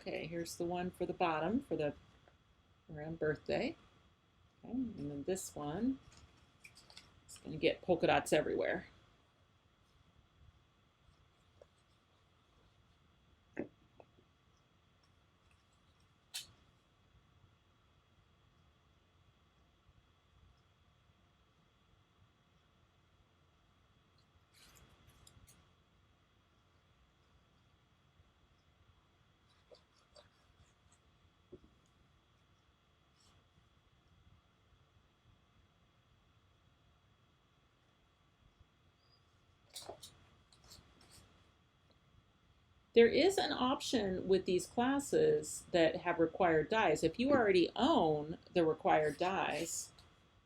Okay, here's the one for the bottom for the around birthday. Okay, and then this one is going to get polka dots everywhere. There is an option with these classes that have required dies. If you already own the required dies,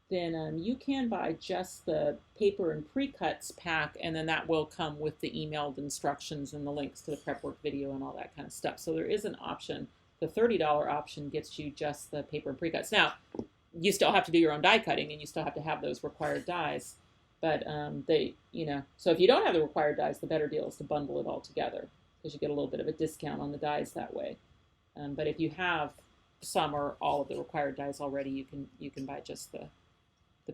then you can buy just the paper and pre-cuts pack, and then that will come with the emailed instructions and the links to the prep work video and all that kind of stuff. So there is an option. The $30 option gets you just the paper and pre-cuts. Now, you still have to do your own die cutting, and you still have to have those required dies. But so if you don't have the required dies, the better deal is to bundle it all together, because you get a little bit of a discount on the dies that way. But if you have some or all of the required dies already, you can buy just the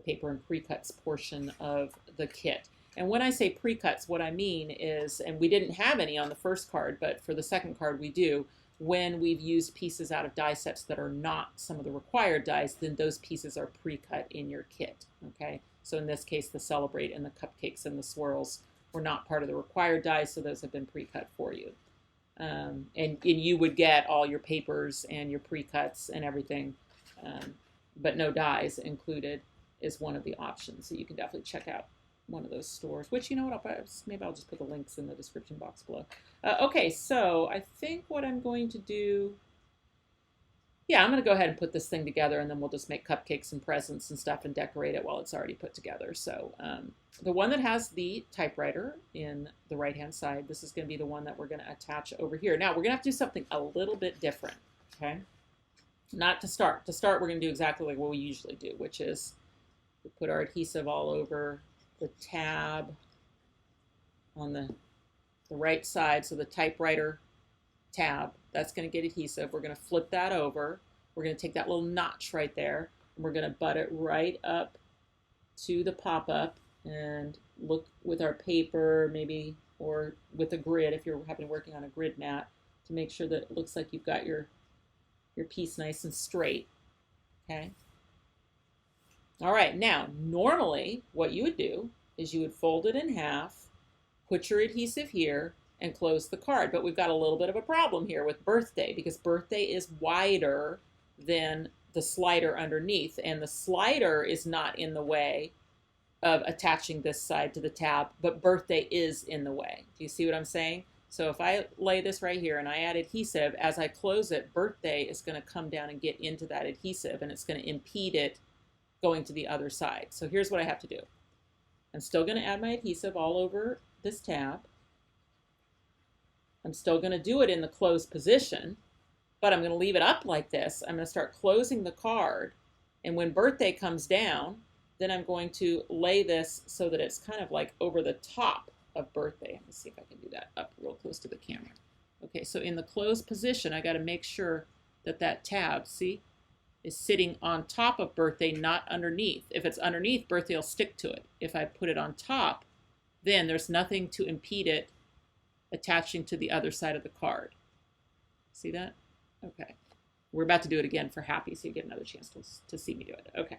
paper and pre-cuts portion of the kit. And when I say pre-cuts, what I mean is, and we didn't have any on the first card, but for the second card we do, when we've used pieces out of die sets that are not some of the required dies, then those pieces are pre-cut in your kit, okay? So in this case, the Celebrate and the Cupcakes and the Swirls were not part of the required dies, so those have been pre-cut for you. And you would get all your papers and your pre-cuts and everything, but no dies included is one of the options. So you can definitely check out one of those stores, which, you know what, maybe I'll just put the links in the description box below. Okay, so I think what I'm going to do, yeah, I'm going to go ahead and put this thing together, and then we'll just make cupcakes and presents and stuff and decorate it while it's already put together. So the one that has the typewriter in the right-hand side, this is going to be the one that we're going to attach over here. Now, we're going to have to do something a little bit different, okay? Not to start. To start, we're going to do exactly like what we usually do, which is we put our adhesive all over the tab on the right side, so the typewriter tab, that's going to get adhesive. We're going to flip that over. We're going to take that little notch right there, and we're going to butt it right up to the pop-up and look with our paper, maybe, or with a grid, if you're happen working on a grid mat, to make sure that it looks like you've got your piece nice and straight, okay? All right, now, normally what you would do is you would fold it in half, put your adhesive here, and close the card. But we've got a little bit of a problem here with birthday, because birthday is wider than the slider underneath, and the slider is not in the way of attaching this side to the tab, but birthday is in the way. Do you see what I'm saying? So if I lay this right here and I add adhesive, as I close it, birthday is going to come down and get into that adhesive, and it's going to impede it going to the other side. So here's what I have to do. I'm still going to add my adhesive all over this tab. I'm still going to do it in the closed position, but I'm going to leave it up like this. I'm going to start closing the card, and when birthday comes down, then I'm going to lay this so that it's kind of like over the top of birthday. Let me see if I can do that up real close to the camera. Okay, so in the closed position, I got to make sure that that tab, see, is sitting on top of birthday, not underneath. If it's underneath, birthday will stick to it. If I put it on top, then there's nothing to impede it attaching to the other side of the card. See that? Okay. We're about to do it again for happy, so you get another chance to see me do it. Okay.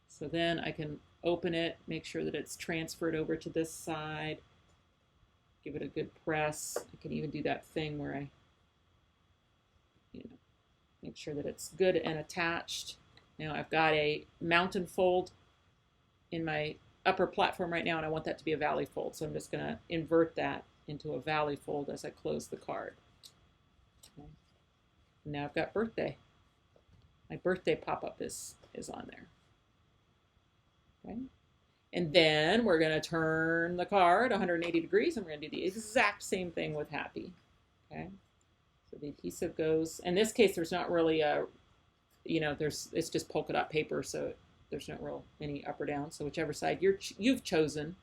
So then I can open it, make sure that it's transferred over to this side, give it a good press. I can even do that thing where I, make sure that it's good and attached. Now I've got a mountain fold in my upper platform right now, and I want that to be a valley fold. So I'm just going to invert that into a valley fold as I close the card. Okay. Now I've got birthday. My birthday pop-up is on there. Okay. And then we're going to turn the card 180 degrees, and we're going to do the exact same thing with happy. Okay. So the adhesive goes, in this case, there's not really a, it's just polka dot paper, so there's not real any up or down. So whichever side you've chosen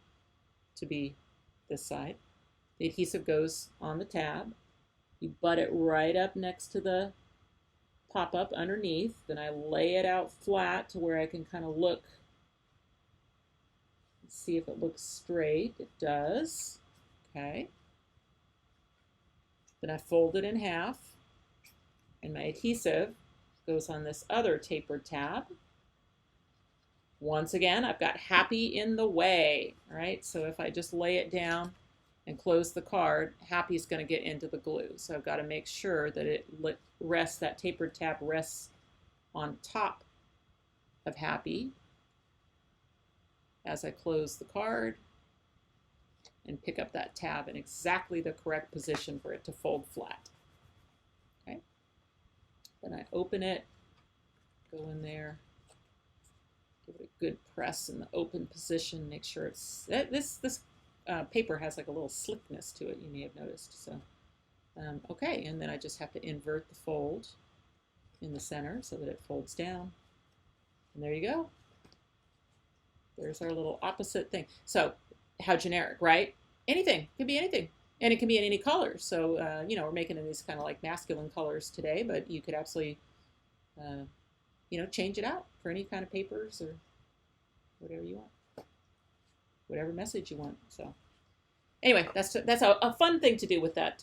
to be this side, the adhesive goes on the tab. You butt it right up next to the pop-up underneath. Then I lay it out flat to where I can kind of look, see if it looks straight. It does. Okay. Then I fold it in half, and my adhesive goes on this other tapered tab. Once again, I've got happy in the way, all right? So if I just lay it down and close the card, happy is going to get into the glue. So I've got to make sure that it rests, that tapered tab rests on top of happy as I close the card and pick up that tab in exactly the correct position for it to fold flat. Okay. Then I open it, go in there, give it a good press in the open position, make sure it's, this paper has like a little slickness to it, you may have noticed. So, okay, and then I just have to invert the fold in the center so that it folds down. And there you go. There's our little opposite thing. So how generic, right? Anything, could be anything. And it can be in any color. So, you know, we're making these kind of like masculine colors today, but you could absolutely, you know, change it out for any kind of papers or whatever you want, whatever message you want. So anyway, that's a fun thing to do with that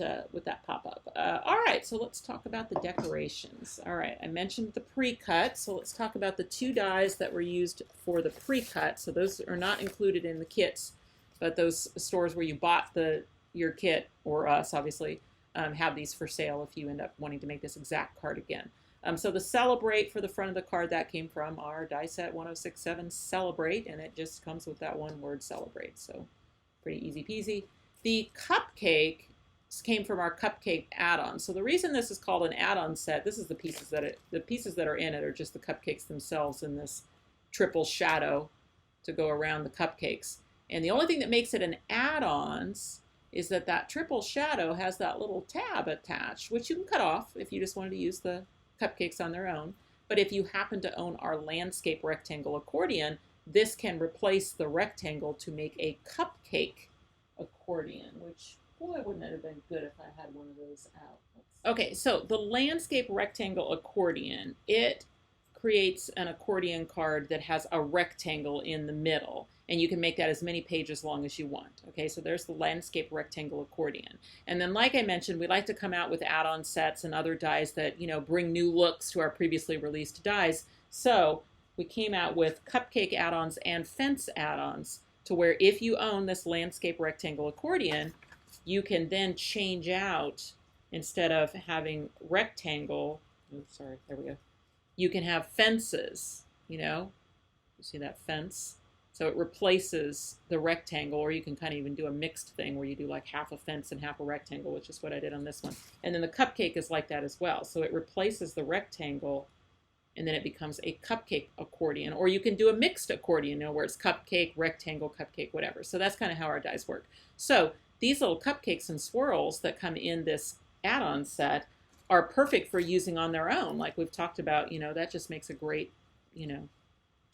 pop-up. All right, so let's talk about the decorations. All right, I mentioned the pre-cut, so let's talk about the 2 dies that were used for the pre-cut. So those are not included in the kits, but those stores where you bought your kit, or us obviously, have these for sale if you end up wanting to make this exact card again. So the Celebrate for the front of the card, that came from our die set 1067 Celebrate, and it just comes with that one word Celebrate. So pretty easy peasy. The Cupcake came from our Cupcake add-on. So the reason this is called an add-on set, this is the pieces that are in it are just the cupcakes themselves in this triple shadow to go around the cupcakes. And the only thing that makes it an add-ons is that that triple shadow has that little tab attached, which you can cut off if you just wanted to use the cupcakes on their own. But if you happen to own our landscape rectangle accordion, this can replace the rectangle to make a cupcake accordion, which, boy, wouldn't it have been good if I had one of those out. Okay, so the landscape rectangle accordion, it creates an accordion card that has a rectangle in the middle, and you can make that as many pages long as you want. Okay, so there's the landscape rectangle accordion. And then, like I mentioned, we like to come out with add-on sets and other dies that, you know, bring new looks to our previously released dies. So we came out with cupcake add-ons and fence add-ons, to where if you own this landscape rectangle accordion, you can then change out, instead of having rectangle, oops, sorry, there we go, you can have fences, you know, you see that fence? So it replaces the rectangle, or you can kind of even do a mixed thing where you do like half a fence and half a rectangle, which is what I did on this one. And then the cupcake is like that as well. So it replaces the rectangle, and then it becomes a cupcake accordion. Or you can do a mixed accordion, you know, where it's cupcake, rectangle, cupcake, whatever. So that's kind of how our dies work. So these little cupcakes and swirls that come in this add-on set are perfect for using on their own. Like we've talked about, you know, that just makes a great, you know,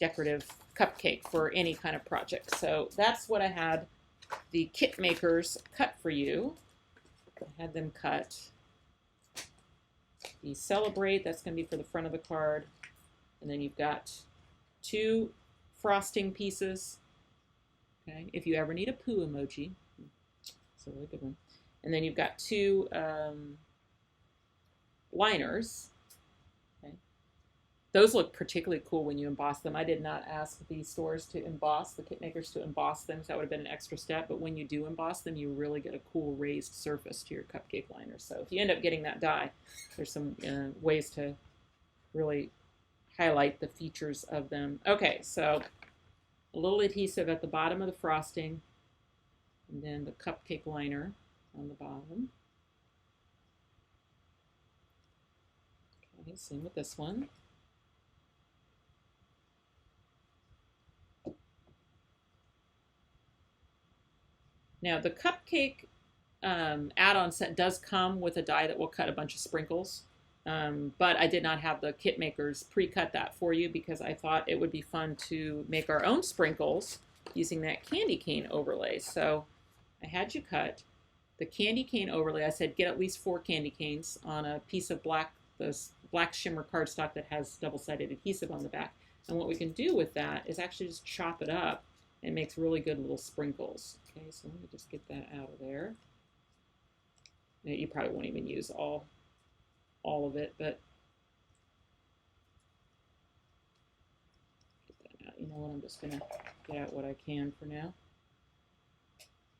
decorative cupcake for any kind of project. So that's what I had the kit makers cut for you. I had them cut the Celebrate, that's going to be for the front of the card. And then you've got 2 frosting pieces. Okay, if you ever need a poo emoji, it's a really good one. And then you've got 2 liners. Okay, those look particularly cool when you emboss them. I did not ask the stores to emboss, the kit makers to emboss them, so that would have been an extra step. But when you do emboss them, you really get a cool raised surface to your cupcake liner. So if you end up getting that die, there's some ways to really highlight the features of them. Okay, so a little adhesive at the bottom of the frosting, and then the cupcake liner on the bottom. Okay, same with this one. Now the cupcake add-on set does come with a die that will cut a bunch of sprinkles, but I did not have the kit makers pre-cut that for you because I thought it would be fun to make our own sprinkles using that candy cane overlay. So I had you cut the candy cane overlay. I said get at least 4 candy canes on a piece of this black shimmer cardstock that has double-sided adhesive on the back. And what we can do with that is actually just chop it up. It makes really good little sprinkles. Okay, so let me just get that out of there. You probably won't even use all of it, but get that out. You know what, I'm just gonna get out what I can for now.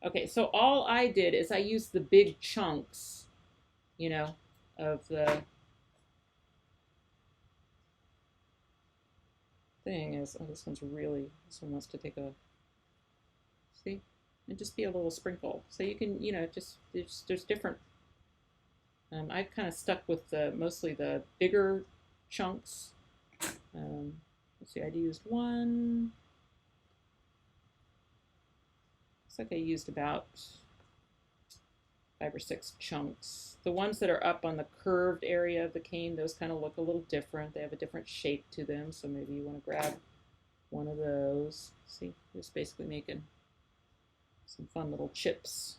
Okay, so all I did is I used the big chunks, you know, of the thing is, oh, this one wants to take a, see, and just be a little sprinkle. So you can, you know, just, there's different, I've kind of stuck with mostly the bigger chunks. Let's see, I used one. Looks like I used about 5 or 6 chunks. The ones that are up on the curved area of the cane, those kind of look a little different. They have a different shape to them, so maybe you want to grab one of those. See, just basically making some fun little chips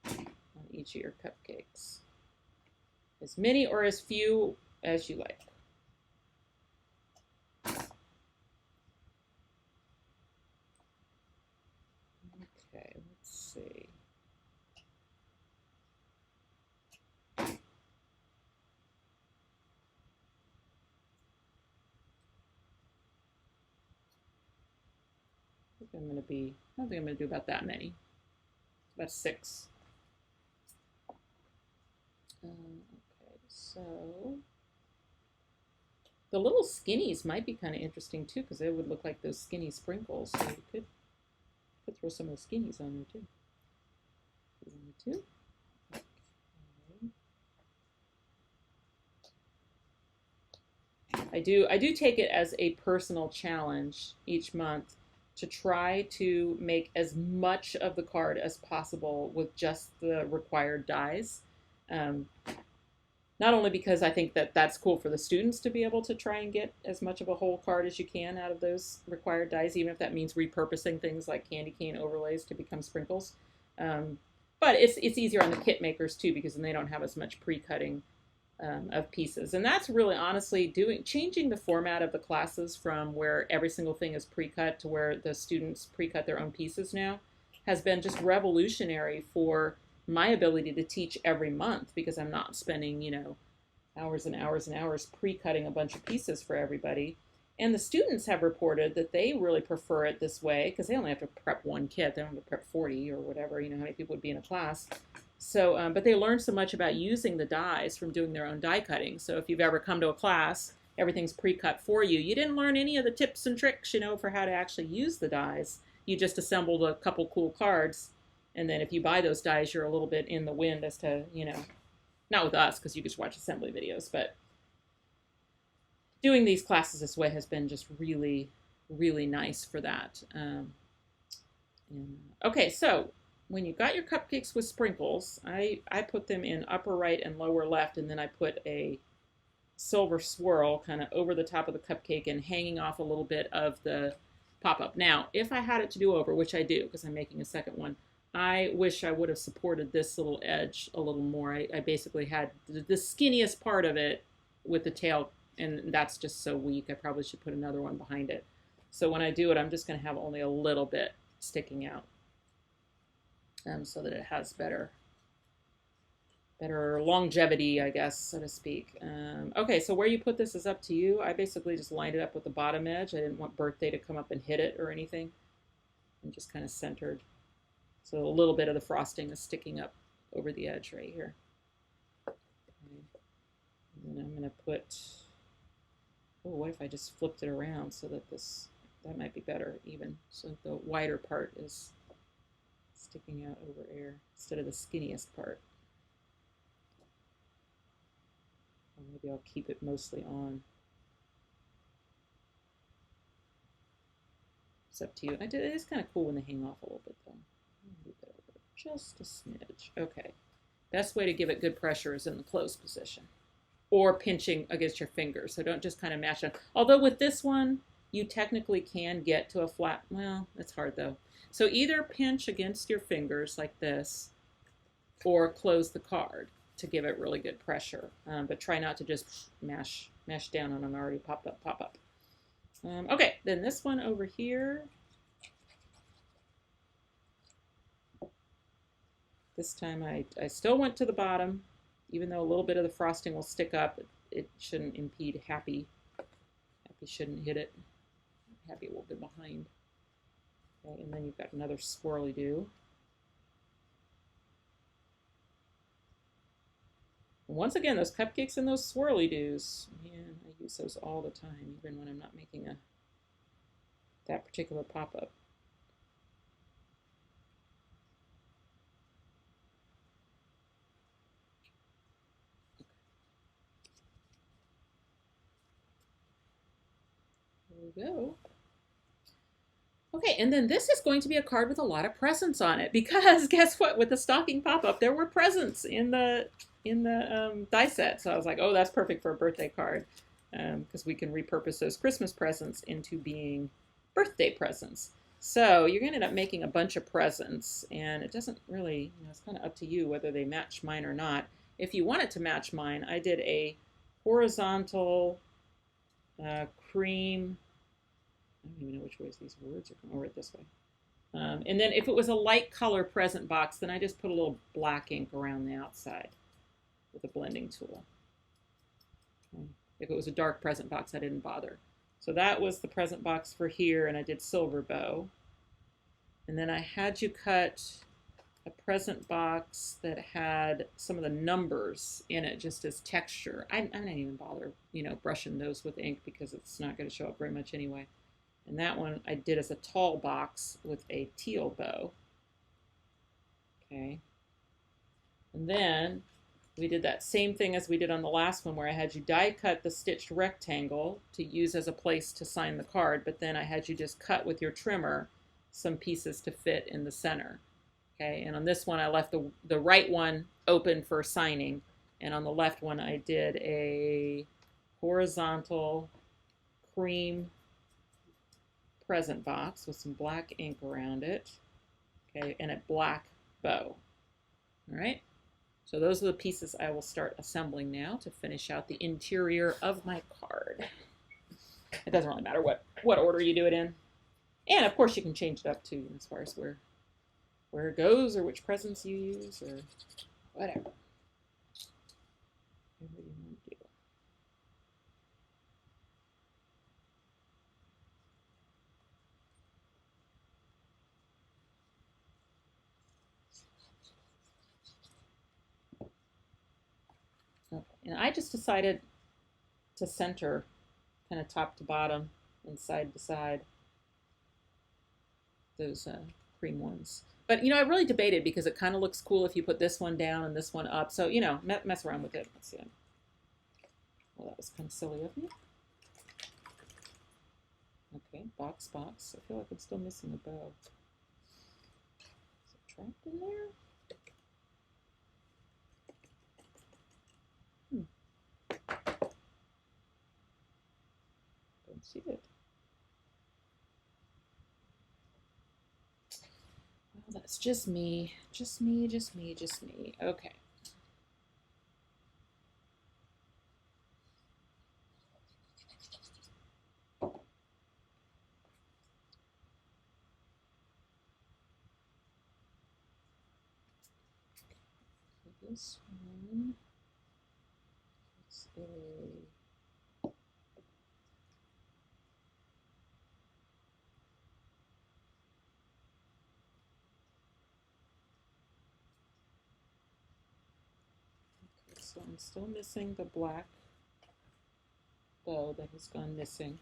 on each of your cupcakes. As many or as few as you like. Okay, let's see. I don't think I'm going to do about that many. About 6. Okay, so the little skinnies might be kind of interesting too, because they would look like those skinny sprinkles. So you could throw some of the skinnies on there too. If you wanted to. Okay. I do take it as a personal challenge each month to try to make as much of the card as possible with just the required dies. Not only because I think that that's cool for the students to be able to try and get as much of a whole card as you can out of those required dies, even if that means repurposing things like candy cane overlays to become sprinkles. But it's easier on the kit makers too, because then they don't have as much pre-cutting of pieces. And that's really honestly changing the format of the classes from where every single thing is pre-cut to where the students pre-cut their own pieces now has been just revolutionary for my ability to teach every month, because I'm not spending, you know, hours and hours and hours pre-cutting a bunch of pieces for everybody. And the students have reported that they really prefer it this way, because they only have to prep 1 kit. They don't have to prep 40 or whatever, you know, how many people would be in a class. So, but they learn so much about using the dies from doing their own die cutting. So if you've ever come to a class, everything's pre-cut for you. You didn't learn any of the tips and tricks, you know, for how to actually use the dies. You just assembled a couple cool cards. And then if you buy those dies, you're a little bit in the wind as to, you know, not with us, because you just watch assembly videos, but doing these classes this way has been just really, really nice for that. Okay, so when you got your cupcakes with sprinkles, I put them in upper right and lower left, and then I put a silver swirl kind of over the top of the cupcake and hanging off a little bit of the pop-up. Now, if I had it to do over, which I do because I'm making a second one, I wish I would have supported this little edge a little more. I basically had the skinniest part of it with the tail, and that's just so weak. I probably should put another one behind it. So when I do it, I'm just going to have only a little bit sticking out, so that it has better longevity, I guess, so to speak. Okay, so where you put this is up to you. I basically just lined it up with the bottom edge. I didn't want birthday to come up and hit it or anything. I'm just kind of centered. So a little bit of the frosting is sticking up over the edge right here. Okay. And then I'm going to put, oh, what if I just flipped it around so that that might be better even. So the wider part is sticking out over air instead of the skinniest part. Or maybe I'll keep it mostly on. It's up to you. It is kind of cool when they hang off a little bit though. Move that over just a smidge. Okay. Best way to give it good pressure is in the closed position, or pinching against your fingers. So don't just kind of mash it. Although with this one, you technically can get to a flat, well, it's hard though. So either pinch against your fingers like this, or close the card to give it really good pressure. But try not to just mash down on an already pop up. Okay, then this one over here. This time I still went to the bottom, even though a little bit of the frosting will stick up. It shouldn't impede Happy. Happy shouldn't hit it. Happy will be behind. Okay, and then you've got another swirly do. Once again, those cupcakes and those swirly doos, man, I use those all the time, even when I'm not making that particular pop-up. There we go. Okay, and then this is going to be a card with a lot of presents on it, because guess what? With the stocking pop-up, there were presents in the die set. So I was like, oh, that's perfect for a birthday card, because we can repurpose those Christmas presents into being birthday presents. So you're going to end up making a bunch of presents, and it doesn't really, it's kind of up to you whether they match mine or not. If you want it to match mine, I did a horizontal cream. I don't even know which ways these words are going. I'll write this way. And then if it was a light color present box, then I just put a little black ink around the outside with a blending tool. Okay. If it was a dark present box, I didn't bother. So that was the present box for here, and I did silver bow. And then I had you cut a present box that had some of the numbers in it just as texture. I didn't even bother, brushing those with ink because it's not going to show up very much anyway. And that one I did as a tall box with a teal bow. Okay. And then we did that same thing as we did on the last one, where I had you die cut the stitched rectangle to use as a place to sign the card, but then I had you just cut with your trimmer some pieces to fit in the center. Okay. And on this one, I left the right one open for signing. And on the left one, I did a horizontal cream present box with some black ink around it, okay, and a black bow. All right, so those are the pieces I will start assembling now to finish out the interior of my card. It doesn't really matter what order you do it in, and of course you can change it up too as far as where it goes or which presents you use or whatever. Whatever you want to do. Okay. And I just decided to center kind of top to bottom and side to side those cream ones. But, I really debated because it kind of looks cool if you put this one down and this one up. So, mess around with it. Let's see. Well, that was kind of silly of me. Okay, box. I feel like I'm still missing a bow. Is it trapped in there? Don't see it. Well, that's just me. Just me. Okay. This one is a so I'm still missing the black bow that has gone missing.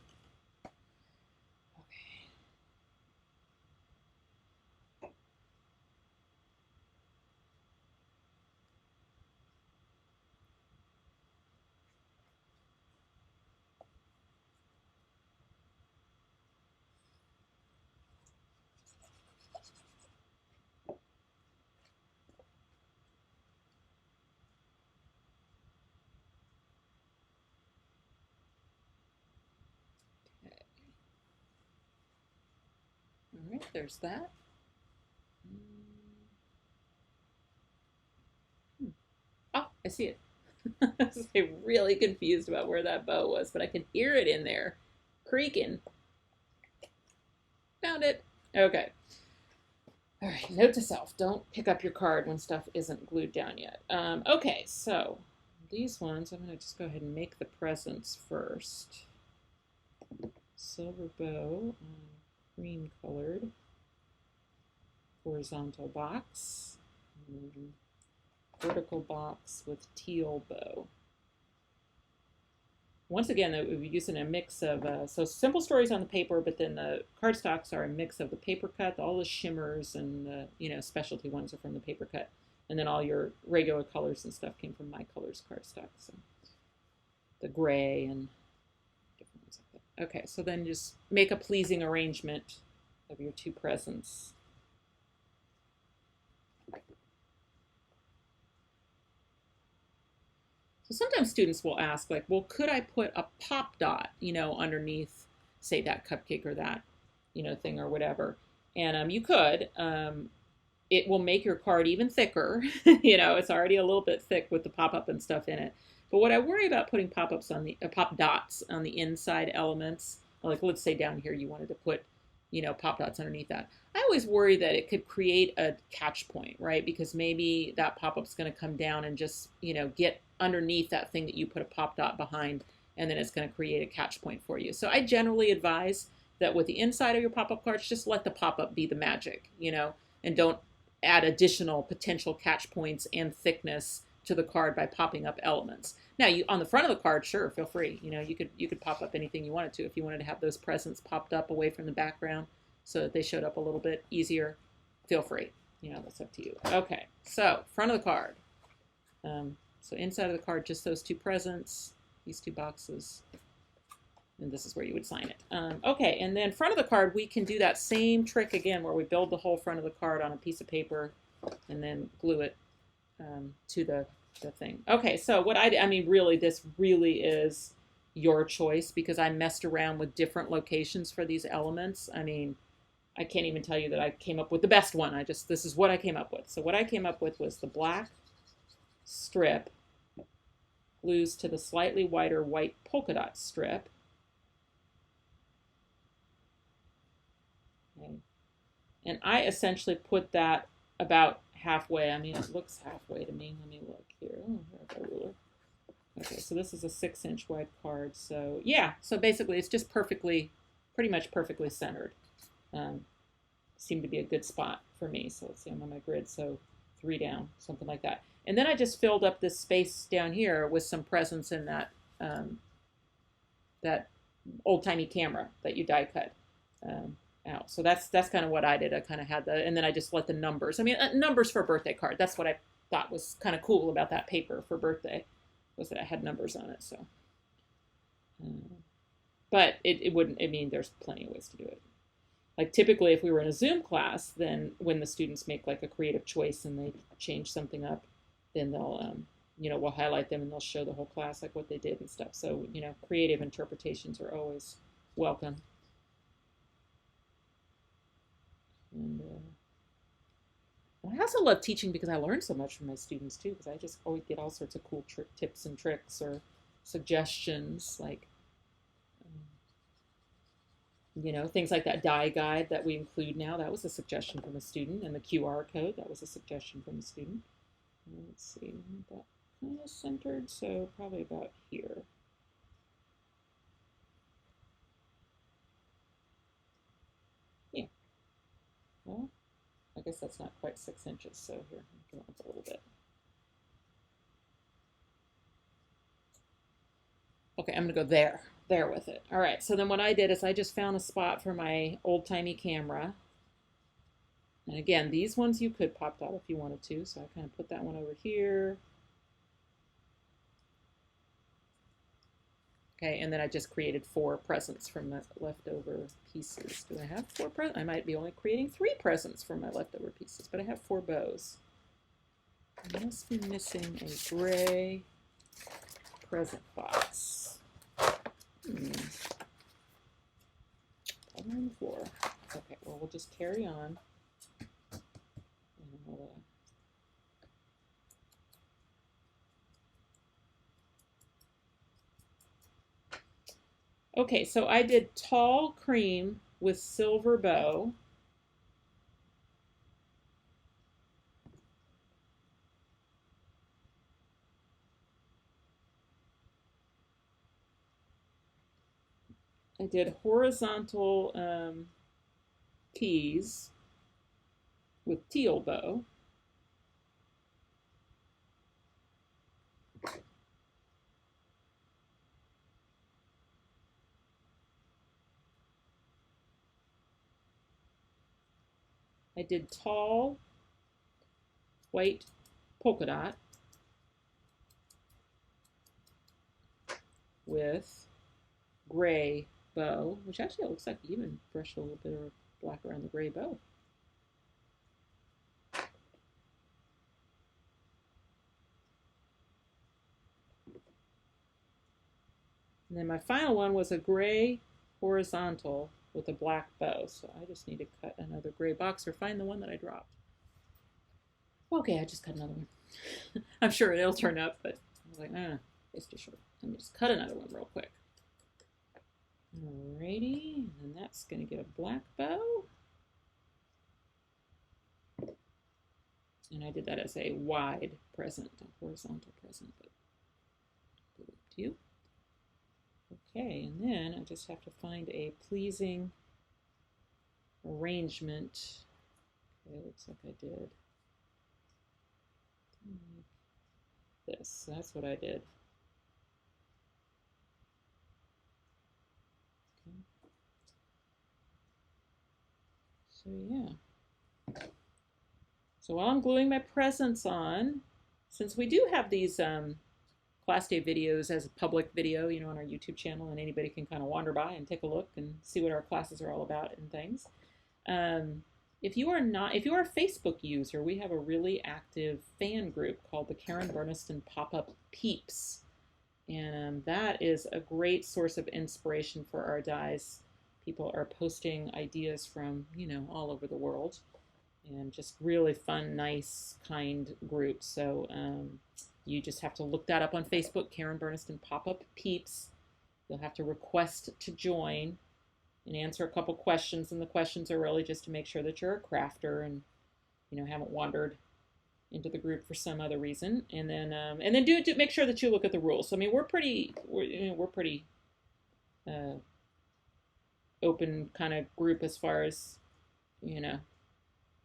there's that. Oh, I see it. I was like really confused about where that bow was, but I can hear it in there creaking. Found it. Okay. All right, note to self, don't pick up your card when stuff isn't glued down yet. Okay, so these ones, I'm going to just go ahead and make the presents first. Silver bow, green colored, horizontal box, vertical box with teal bow. Once again, we're using a mix of, so simple stories on the paper, but then the cardstocks are a mix of the paper cut, all the shimmers and the, you know, specialty ones are from the paper cut. And then all your regular colors and stuff came from My Colors cardstock. So the gray and different ones like that. Okay, so then just make a pleasing arrangement of your two presents. So sometimes students will ask, like, well, could I put a pop dot, you know, underneath, say, that cupcake or that, you know, thing or whatever? And you could. It will make your card even thicker. You know, it's already a little bit thick with the pop-up and stuff in it. But what I worry about putting pop-ups on the pop dots on the inside elements, like let's say down here you wanted to put, you know, pop dots underneath that. I always worry that it could create a catch point, right? Because maybe that pop-up's going to come down and just, you know, get underneath that thing that you put a pop dot behind, and then it's going to create a catch point for you. So I generally advise that with the inside of your pop-up cards, just let the pop-up be the magic, you know, and don't add additional potential catch points and thickness to the card by popping up elements. Now, you on the front of the card, sure, feel free. You know, you could pop up anything you wanted to. If you wanted to have those presents popped up away from the background so that they showed up a little bit easier, feel free. You know, that's up to you. Okay, so front of the card. So inside of the card, just those two presents, these two boxes, and this is where you would sign it. Okay, and then front of the card, we can do that same trick again where we build the whole front of the card on a piece of paper and then glue it to the thing. Okay, so what I mean, really, this really is your choice because I messed around with different locations for these elements. I mean, I can't even tell you that I came up with the best one. This is what I came up with. So what I came up with was the black strip glues to the slightly wider white polka dot strip. Okay. And I essentially put that about halfway. I mean, it looks halfway to me. Let me look here. Oh, here's a ruler. Okay, so this is a 6-inch wide card. So yeah, so basically it's just pretty much perfectly centered. Seemed to be a good spot for me. So let's see, I'm on my grid. So 3 down, something like that. And then I just filled up this space down here with some presents in that that old-timey camera that you die cut out. So that's kind of what I did. I kind of had and then I just let the numbers. I mean, numbers for a birthday card. That's what I thought was kind of cool about that paper for birthday, was that I had numbers on it. So, but it wouldn't. I mean, there's plenty of ways to do it. Like typically, if we were in a Zoom class, then when the students make like a creative choice and they change something up, then they'll, you know, we'll highlight them and they'll show the whole class like what they did and stuff. So, you know, creative interpretations are always welcome. And I also love teaching because I learn so much from my students too, because I just always get all sorts of cool tips and tricks or suggestions, like, you know, things like that die guide that we include now. That was a suggestion from a student, and the QR code, that was a suggestion from a student. Let's see, that kind of centered, so probably about here. Yeah. Well, I guess that's not quite 6 inches, so here, come up a little bit. Okay, I'm gonna go there with it. All right, so then what I did is I just found a spot for my old-timey camera. And again, these ones you could pop out if you wanted to, so I kind of put that one over here. Okay, and then I just created 4 presents from the leftover pieces. Do I have 4 presents? I might be only creating 3 presents from my leftover pieces, but I have 4 bows. I must be missing a gray present box. On the floor. Okay, well, we'll just carry on. Okay, so I did tall cream with silver bow. I did horizontal keys with teal bow. I did tall white polka dot with gray bow, which actually looks like you even brushed a little bit of black around the gray bow. And then my final one was a gray horizontal with a black bow. So I just need to cut another gray box or find the one that I dropped. Okay, I just cut another one. I'm sure it'll turn up, but I was like, it's too short. Let me just cut another one real quick. Alrighty, and that's going to get a black bow. And I did that as a wide present, a horizontal present, but up to you. Okay, and then I just have to find a pleasing arrangement. Okay, looks like I did this. That's what I did. Okay. So yeah. So while I'm gluing my presents on, since we do have these class day videos as a public video, you know, on our YouTube channel, and anybody can kind of wander by and take a look and see what our classes are all about and things. If you are a Facebook user, we have a really active fan group called the Karen Burniston Pop-Up Peeps. And that is a great source of inspiration for our dies. People are posting ideas from, you know, all over the world. And just really fun, nice, kind groups. So you just have to look that up on Facebook, Karen Burniston Pop-Up Peeps. You'll have to request to join and answer a couple questions. And the questions are really just to make sure that you're a crafter and, you know, haven't wandered into the group for some other reason. And then do make sure that you look at the rules. So, I mean, we're pretty open kind of group as far as, you know,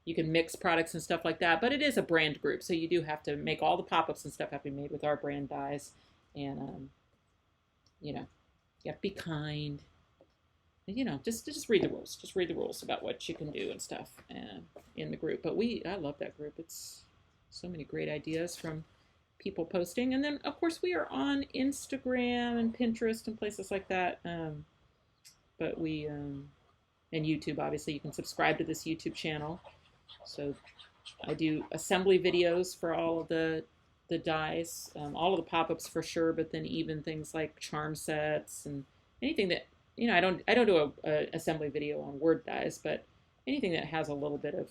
you can mix products and stuff like that, but it is a brand group, so you do have to make all the pop-ups and stuff have to be made with our brand dies, and you know, you have to be kind, and, you know, just read the rules. Just read the rules about what you can do and stuff in the group. But I love that group. It's so many great ideas from people posting, and then of course we are on Instagram and Pinterest and places like that. But we and YouTube, obviously, you can subscribe to this YouTube channel. So I do assembly videos for all of the dies, all of the pop-ups for sure, but then even things like charm sets and anything that, you know, I don't do a assembly video on word dies, but anything that has a little bit of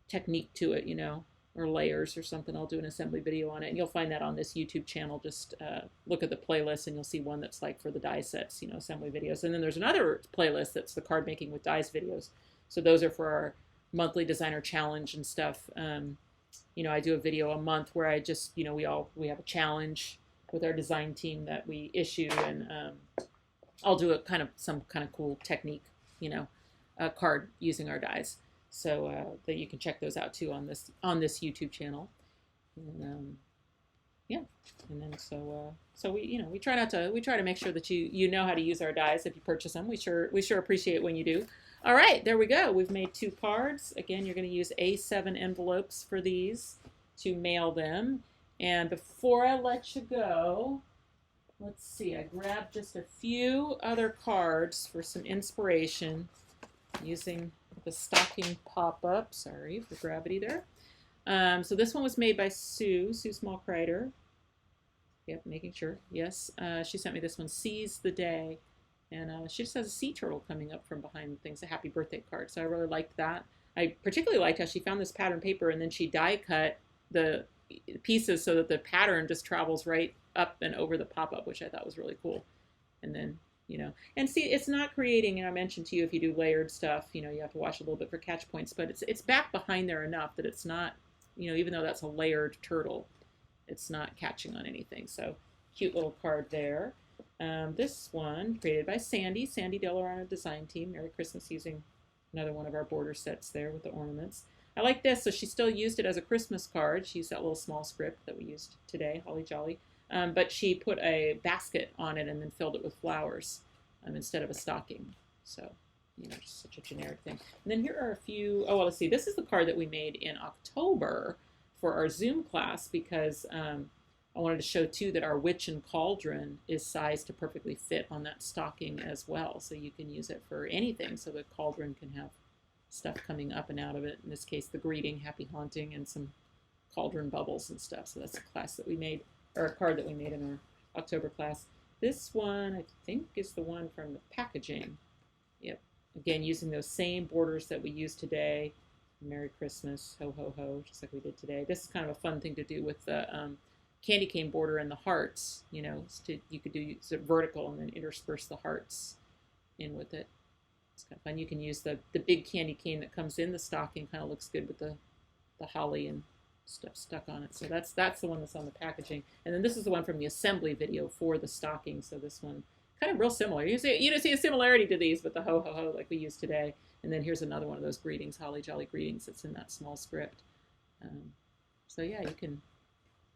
technique to it, you know, or layers or something, I'll do an assembly video on it. And you'll find that on this YouTube channel. Just look at the playlist and you'll see one that's like for the die sets, you know, assembly videos. And then there's another playlist that's the card making with dies videos. So those are for our monthly designer challenge and stuff. You know, I do a video a month where I just, you know, we have a challenge with our design team that we issue, and I'll do some kind of cool technique, you know, card using our dies. So that you can check those out too on this YouTube channel. And yeah, and then so we, you know, we try to make sure that you know how to use our dies if you purchase them. We sure appreciate when you do. All right, there we go. We've made 2 cards. Again, you're going to use A7 envelopes for these to mail them. And before I let you go, let's see, I grabbed just a few other cards for some inspiration using the stocking pop-up. Sorry for gravity there. So this one was made by Sue Smallkreider. Yep, making sure. Yes, she sent me this one, Seize the Day. And she just has a sea turtle coming up from behind things, a happy birthday card. So I really liked that. I particularly liked how she found this pattern paper and then she die cut the pieces so that the pattern just travels right up and over the pop-up, which I thought was really cool. And then, and see, it's not creating, and I mentioned to you, if you do layered stuff, you have to watch a little bit for catch points, but it's back behind there enough that it's not, even though that's a layered turtle, it's not catching on anything. So cute little card there. This one created by Sandy Diller on a design team. Merry Christmas, using another one of our border sets there with the ornaments. I like this. So she still used it as a Christmas card. She used that little small script that we used today, Holly Jolly. But she put a basket on it and then filled it with flowers instead of a stocking. So, just such a generic thing. And then here are a few, oh, well, let's see. This is the card that we made in October for our Zoom class because I wanted to show too that our witch and cauldron is sized to perfectly fit on that stocking as well. So you can use it for anything. So the cauldron can have stuff coming up and out of it. In this case, the greeting, happy haunting, and some cauldron bubbles and stuff. So that's a class that we made, or a card that we made in our October class. This one, I think, is the one from the packaging. Yep. Again, using those same borders that we used today. Merry Christmas, ho, ho, ho, just like we did today. This is kind of a fun thing to do with the candy cane border and the hearts. You could do it vertical and then intersperse the hearts in with it. It's kind of fun. You can use the big candy cane that comes in the stocking. Kind of looks good with the holly and stuff stuck on it. So that's the one that's on the packaging. And then this is the one from the assembly video for the stocking. So this one kind of real similar. You see a similarity to these with the ho ho ho like we used today. And then here's another one of those greetings, holly jolly greetings, that's in that small script. So yeah, you can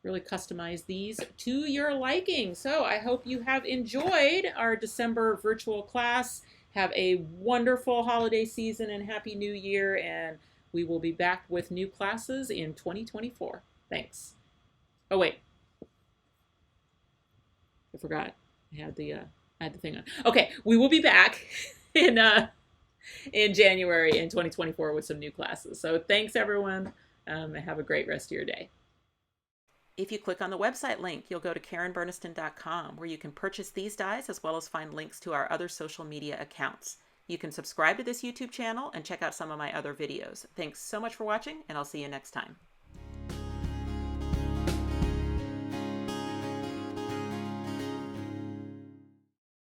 really customize these to your liking. So I hope you have enjoyed our December virtual class. Have a wonderful holiday season and Happy New Year, and we will be back with new classes in 2024. Thanks. Oh wait, I forgot. I had the thing on. Okay, we will be back in January in 2024 with some new classes. So thanks everyone, and have a great rest of your day. If you click on the website link, you'll go to KarenBurniston.com, where you can purchase these dies as well as find links to our other social media accounts. You can subscribe to this YouTube channel and check out some of my other videos. Thanks so much for watching, and I'll see you next time.